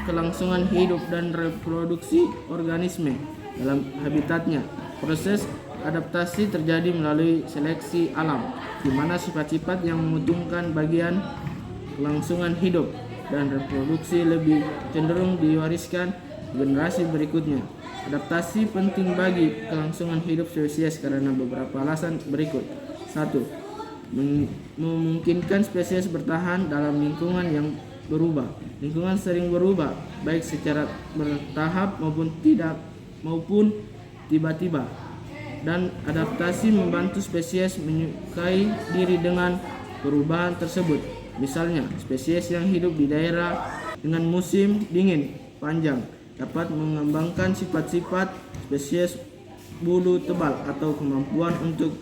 A: kelangsungan hidup dan reproduksi organisme dalam habitatnya. Proses adaptasi terjadi melalui seleksi alam, di mana sifat-sifat yang menguntungkan bagian kelangsungan hidup dan reproduksi lebih cenderung diwariskan generasi berikutnya. Adaptasi penting bagi kelangsungan hidup spesies karena beberapa alasan berikut. 1. Memungkinkan spesies bertahan dalam lingkungan yang berubah. Lingkungan sering berubah, baik secara bertahap maupun tiba-tiba. Dan adaptasi membantu spesies menyukai diri dengan perubahan tersebut. Misalnya, spesies yang hidup di daerah dengan musim dingin panjang dapat mengembangkan sifat-sifat spesies bulu tebal atau kemampuan untuk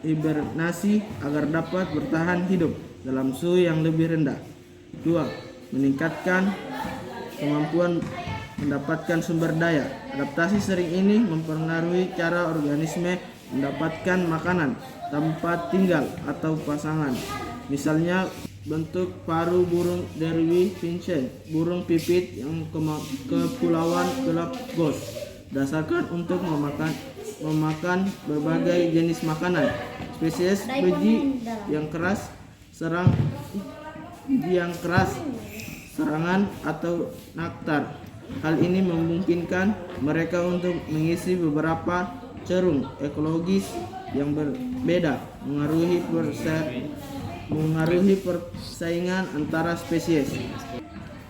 A: hibernasi agar dapat bertahan hidup dalam suhu yang lebih rendah. 2. Meningkatkan kemampuan mendapatkan sumber daya. Adaptasi sering ini mempengaruhi cara organisme mendapatkan makanan, tempat tinggal, atau pasangan. Misalnya, bentuk paruh burung Derby Finchen, burung pipit yang kepulauan Galapagos, dasarkan untuk memakan berbagai jenis makanan. Spesies beji yang keras, serangan atau nektar. Hal ini memungkinkan mereka untuk mengisi beberapa cerung ekologis yang berbeda, mengaruhi persaingan antara spesies.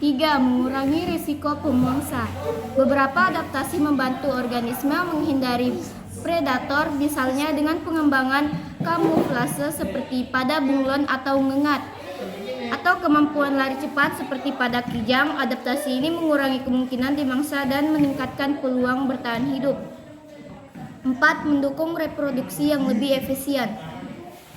E: 3. Mengurangi risiko pemangsa. Beberapa adaptasi membantu organisme menghindari predator, misalnya dengan pengembangan kamuflase seperti pada bunglon atau ngengat, atau kemampuan lari cepat seperti pada kijang. Adaptasi ini mengurangi kemungkinan dimangsa dan meningkatkan peluang bertahan hidup. 4. Mendukung reproduksi yang lebih efisien.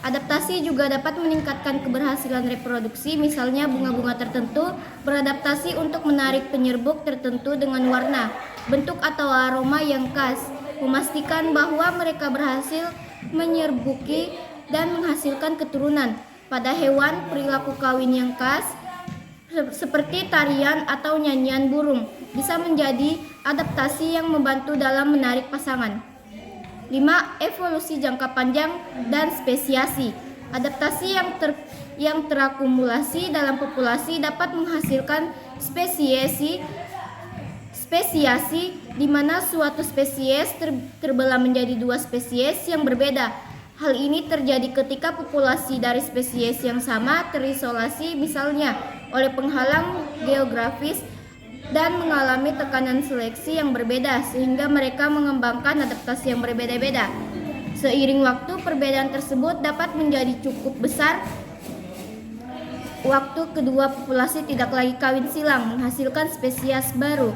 E: Adaptasi juga dapat meningkatkan keberhasilan reproduksi, misalnya bunga-bunga tertentu beradaptasi untuk menarik penyerbuk tertentu dengan warna, bentuk atau aroma yang khas, memastikan bahwa mereka berhasil menyerbuki dan menghasilkan keturunan. Pada hewan, perilaku kawin yang khas seperti tarian atau nyanyian burung bisa menjadi adaptasi yang membantu dalam menarik pasangan. 5. Evolusi jangka panjang dan spesiasi. Adaptasi yang terakumulasi dalam populasi dapat menghasilkan spesiasi di mana suatu spesies terbelah menjadi dua spesies yang berbeda. Hal ini terjadi ketika populasi dari spesies yang sama terisolasi, misalnya oleh penghalang geografis, dan mengalami tekanan seleksi yang berbeda sehingga mereka mengembangkan adaptasi yang berbeda-beda. Seiring waktu, perbedaan tersebut dapat menjadi cukup besar. Waktu kedua populasi tidak lagi kawin silang, menghasilkan spesies baru.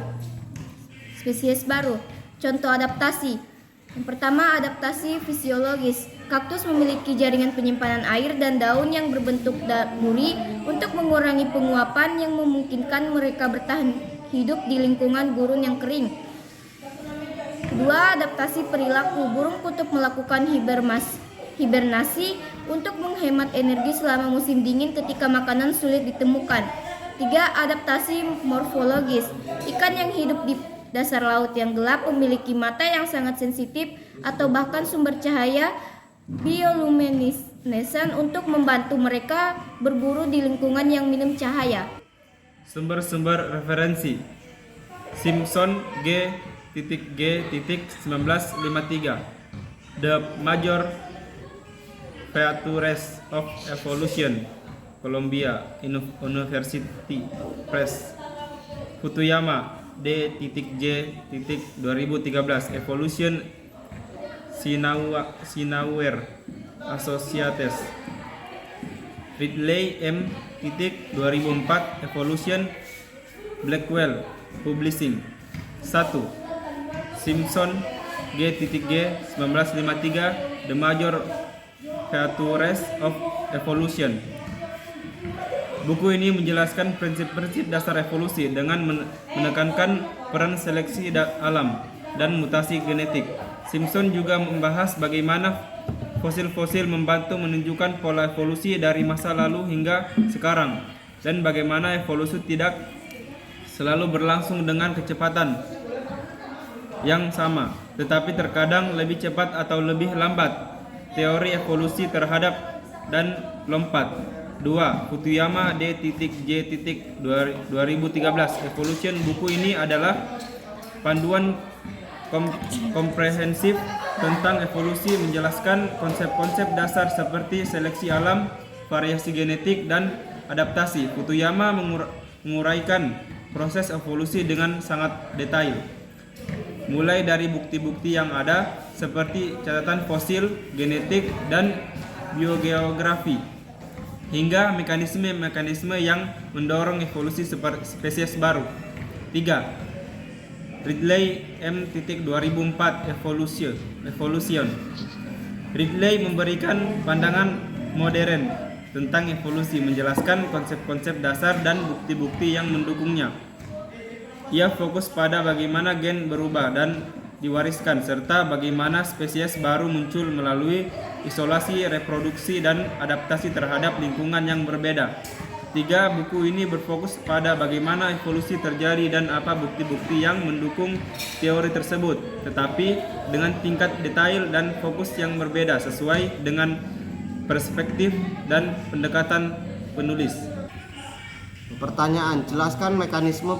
E: Contoh adaptasi. Yang pertama, adaptasi fisiologis. Kaktus memiliki jaringan penyimpanan air dan daun yang berbentuk duri untuk mengurangi penguapan yang memungkinkan mereka bertahan hidup di lingkungan gurun yang kering. Kedua, adaptasi perilaku. Burung kutub melakukan hibernasi untuk menghemat energi selama musim dingin ketika makanan sulit ditemukan. 3. Adaptasi morfologis. Ikan yang hidup di dasar laut yang gelap memiliki mata yang sangat sensitif atau bahkan sumber cahaya bioluminescent untuk membantu mereka berburu di lingkungan yang minim cahaya.
M: Sumber-sumber referensi: Simpson G.G.1953, The Major Features of Evolution, Columbia University Press. Futuyama D.J.2013, Evolution Sinaware Associates. Ridley M. 2004, Evolution, Blackwell Publishing. 1. Simpson G.G. 1953 The Major Features of Evolution. Buku ini menjelaskan prinsip-prinsip dasar evolusi dengan menekankan peran seleksi alam dan mutasi genetik. Simpson juga membahas bagaimana fosil-fosil membantu menunjukkan pola evolusi dari masa lalu hingga sekarang, dan bagaimana evolusi tidak selalu berlangsung dengan kecepatan yang sama, tetapi terkadang lebih cepat atau lebih lambat. Teori evolusi terhadap dan lompat. 2. Fukuyama D.J. 2013 Evolution. Buku ini adalah panduan komprehensif tentang evolusi, menjelaskan konsep-konsep dasar seperti seleksi alam, variasi genetik, dan adaptasi. Fukuyama menguraikan proses evolusi dengan sangat detail, mulai dari bukti-bukti yang ada seperti catatan fosil, genetik, dan biogeografi, hingga mekanisme-mekanisme yang mendorong evolusi spesies baru. 3. Ridley M. 2004 Evolution. Ridley memberikan pandangan modern tentang evolusi, menjelaskan konsep-konsep dasar dan bukti-bukti yang mendukungnya. Ia fokus pada bagaimana gen berubah dan diwariskan, serta bagaimana spesies baru muncul melalui isolasi, reproduksi, dan adaptasi terhadap lingkungan yang berbeda. 3. Buku ini berfokus pada bagaimana evolusi terjadi dan apa bukti-bukti yang mendukung teori tersebut, tetapi dengan tingkat detail dan fokus yang berbeda sesuai dengan perspektif dan pendekatan penulis.
A: Pertanyaan, jelaskan mekanisme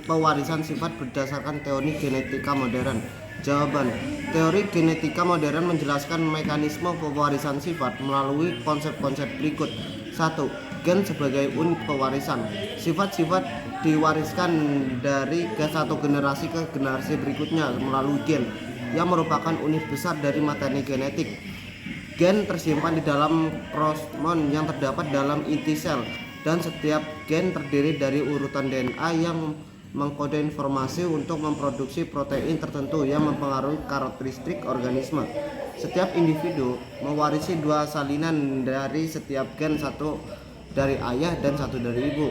A: pewarisan sifat berdasarkan teori genetika modern. Jawaban, teori genetika modern menjelaskan mekanisme pewarisan sifat melalui konsep-konsep berikut. 1. Gen sebagai unit pewarisan. Sifat-sifat diwariskan dari satu generasi ke generasi berikutnya melalui gen, yang merupakan unit besar dari materi genetik. Gen tersimpan di dalam kromosom yang terdapat dalam inti sel, dan setiap gen terdiri dari urutan DNA yang mengkode informasi untuk memproduksi protein tertentu yang mempengaruhi karakteristik organisme. Setiap individu mewarisi 2 salinan dari setiap gen, satu dari ayah dan satu dari ibu.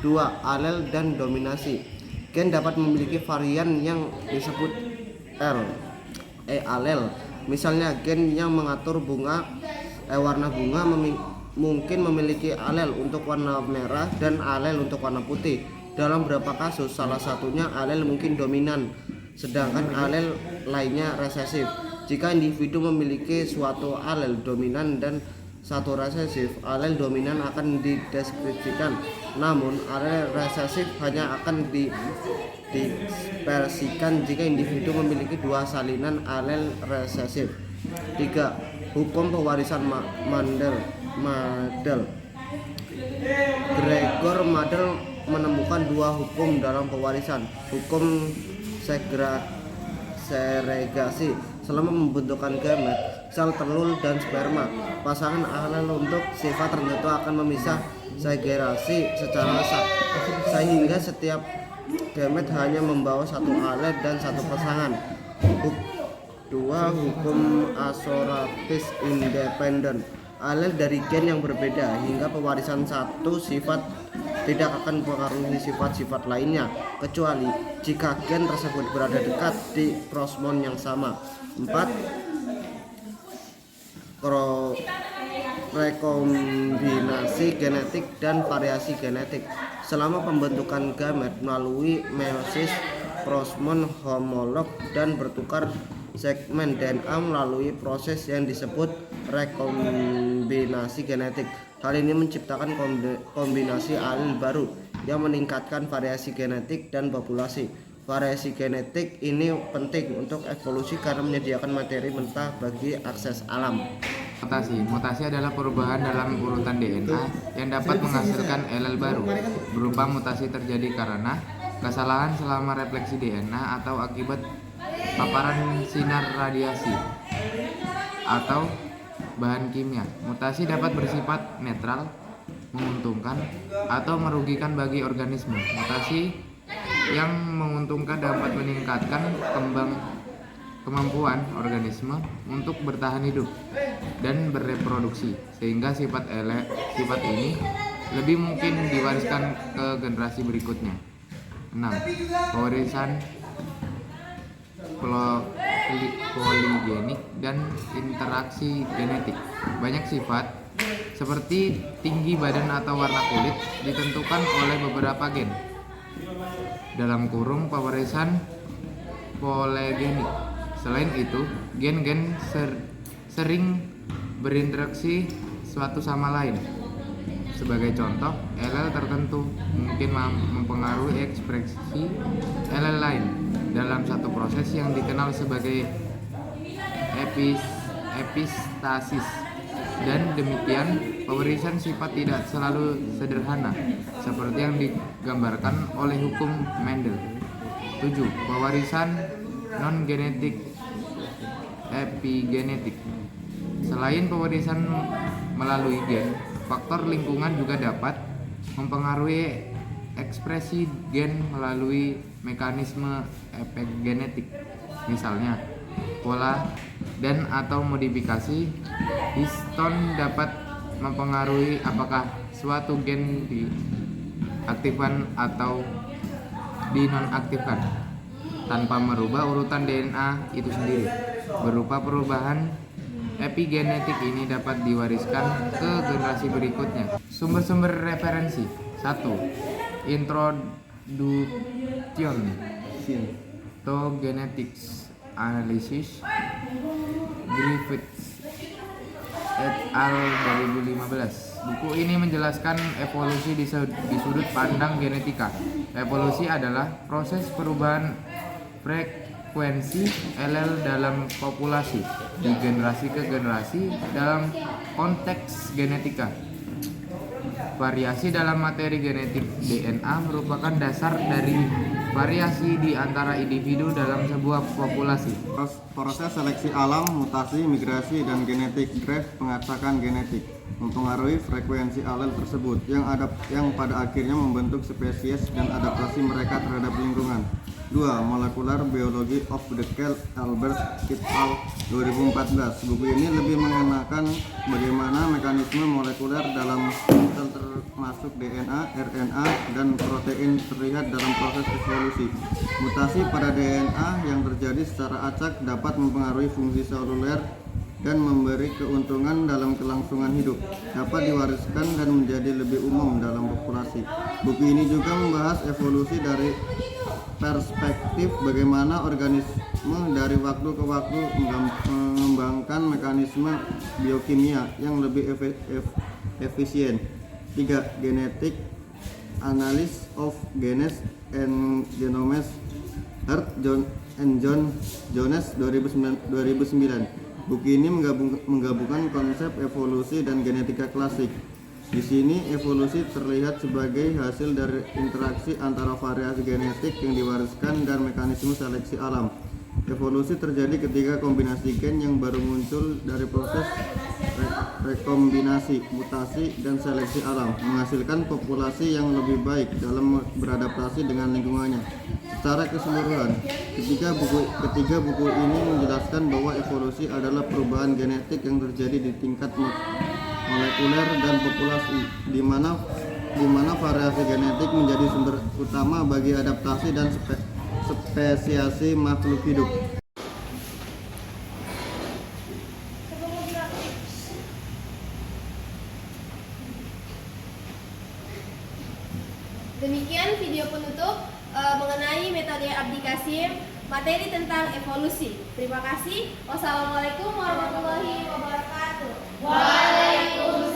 A: 2. Alel dan dominasi. Gen dapat memiliki varian yang disebut alel. Misalnya gen yang mengatur warna bunga mungkin memiliki alel untuk warna merah dan alel untuk warna putih. Dalam beberapa kasus, salah satunya alel mungkin dominan, sedangkan alel lainnya resesif. Jika individu memiliki suatu alel dominan dan satu resesif, alel dominan akan dideskripsikan, namun alel resesif hanya akan didispersikan jika individu memiliki 2 salinan alel resesif. 3. Hukum pewarisan Mendel. Gregor Mendel menemukan 2 hukum dalam pewarisan. Hukum segregasi. Selama pembentukan gamet, sel telur dan sperma, pasangan alel untuk sifat tertentu akan memisah segregasi secara sah, sehingga setiap gamet hanya membawa 1 alel dan 1 pasangan. 2. Hukum assortatis independen. Alel dari gen yang berbeda hingga pewarisan satu sifat tidak akan mempengaruhi sifat-sifat lainnya, kecuali jika gen tersebut berada dekat di kromosom yang sama. 4. Rekombinasi genetik dan variasi genetik. Selama pembentukan gamet melalui meiosis, kromosom homolog dan bertukar segmen DNA melalui proses yang disebut rekombinasi genetik. Hal ini menciptakan kombinasi alel baru yang meningkatkan variasi genetik dan populasi. Variasi genetik ini penting untuk evolusi karena menyediakan materi mentah bagi akses alam.
N: Mutasi adalah perubahan dalam urutan DNA yang dapat menghasilkan alel baru. Berupa mutasi terjadi karena kesalahan selama refleksi DNA atau akibat paparan sinar radiasi atau bahan kimia. Mutasi dapat bersifat netral, menguntungkan, atau merugikan bagi organisme. Mutasi yang menguntungkan dapat meningkatkan kemampuan organisme untuk bertahan hidup dan bereproduksi, sehingga sifat ini lebih mungkin diwariskan ke generasi berikutnya. 6. Pewarisan poligenik dan interaksi genetik. Banyak sifat seperti tinggi badan atau warna kulit ditentukan oleh beberapa gen. Dalam kurung pewarisan poligenik. Selain itu, gen-gen sering berinteraksi suatu sama lain. Sebagai contoh, allel tertentu mungkin mempengaruhi ekspresi allel lain dalam satu proses yang dikenal sebagai epistasis. Dan demikian, pewarisan sifat tidak selalu sederhana, seperti yang digambarkan oleh hukum Mendel. 7. Pewarisan non-genetik epigenetik. Selain pewarisan melalui gen, faktor lingkungan juga dapat mempengaruhi ekspresi gen melalui mekanisme epigenetik. Misalnya, pola dan atau modifikasi histon dapat mempengaruhi apakah suatu gen diaktifkan atau dinonaktifkan tanpa merubah urutan DNA itu sendiri. Berupa perubahan epigenetik ini dapat diwariskan ke generasi berikutnya. Sumber-sumber referensi. 1. Introduction to Genetics Analysis, Griffiths et al. 2015. Buku ini menjelaskan evolusi di sudut pandang genetika. Evolusi adalah proses perubahan frekuensi allel dalam populasi di generasi ke generasi dalam konteks genetika. Variasi dalam materi genetik DNA merupakan dasar dari variasi di antara individu dalam sebuah populasi.
L: Proses seleksi alam, mutasi, migrasi, dan genetik drive pengacakan genetik mempengaruhi frekuensi allel tersebut yang pada akhirnya membentuk spesies dan adaptasi mereka terhadap lingkungan. 2. Molecular Biology of the Cell, Albert et al. 2014. Buku ini lebih mengenakan bagaimana mekanisme molekuler dalam sel termasuk DNA, RNA, dan protein terlihat dalam proses evolusi. Mutasi pada DNA yang terjadi secara acak dapat mempengaruhi fungsi seluler dan memberi keuntungan dalam kelangsungan hidup, dapat diwariskan dan menjadi lebih umum dalam populasi. Buku ini juga membahas evolusi dari perspektif bagaimana organisme dari waktu ke waktu mengembangkan mekanisme biokimia yang lebih efisien. 3. Genetic Analysis of Genes and Genomes, Hart and Jones 2009. Buku ini menggabungkan konsep evolusi dan genetika klasik. Di sini evolusi terlihat sebagai hasil dari interaksi antara variasi genetik yang diwariskan dan mekanisme seleksi alam. Evolusi terjadi ketika kombinasi gen yang baru muncul dari proses rekombinasi, mutasi, dan seleksi alam menghasilkan populasi yang lebih baik dalam beradaptasi dengan lingkungannya. Secara keseluruhan, ketiga buku ini menjelaskan bahwa evolusi adalah perubahan genetik yang terjadi di tingkat molekuler dan populasi, di mana variasi genetik menjadi sumber utama bagi adaptasi dan spesiasi makhluk hidup.
B: Demikian video penutup mengenai metode aplikasi materi tentang evolusi. Terima kasih. Wassalamualaikum warahmatullahi wabarakatuh. Waalaikumsalam.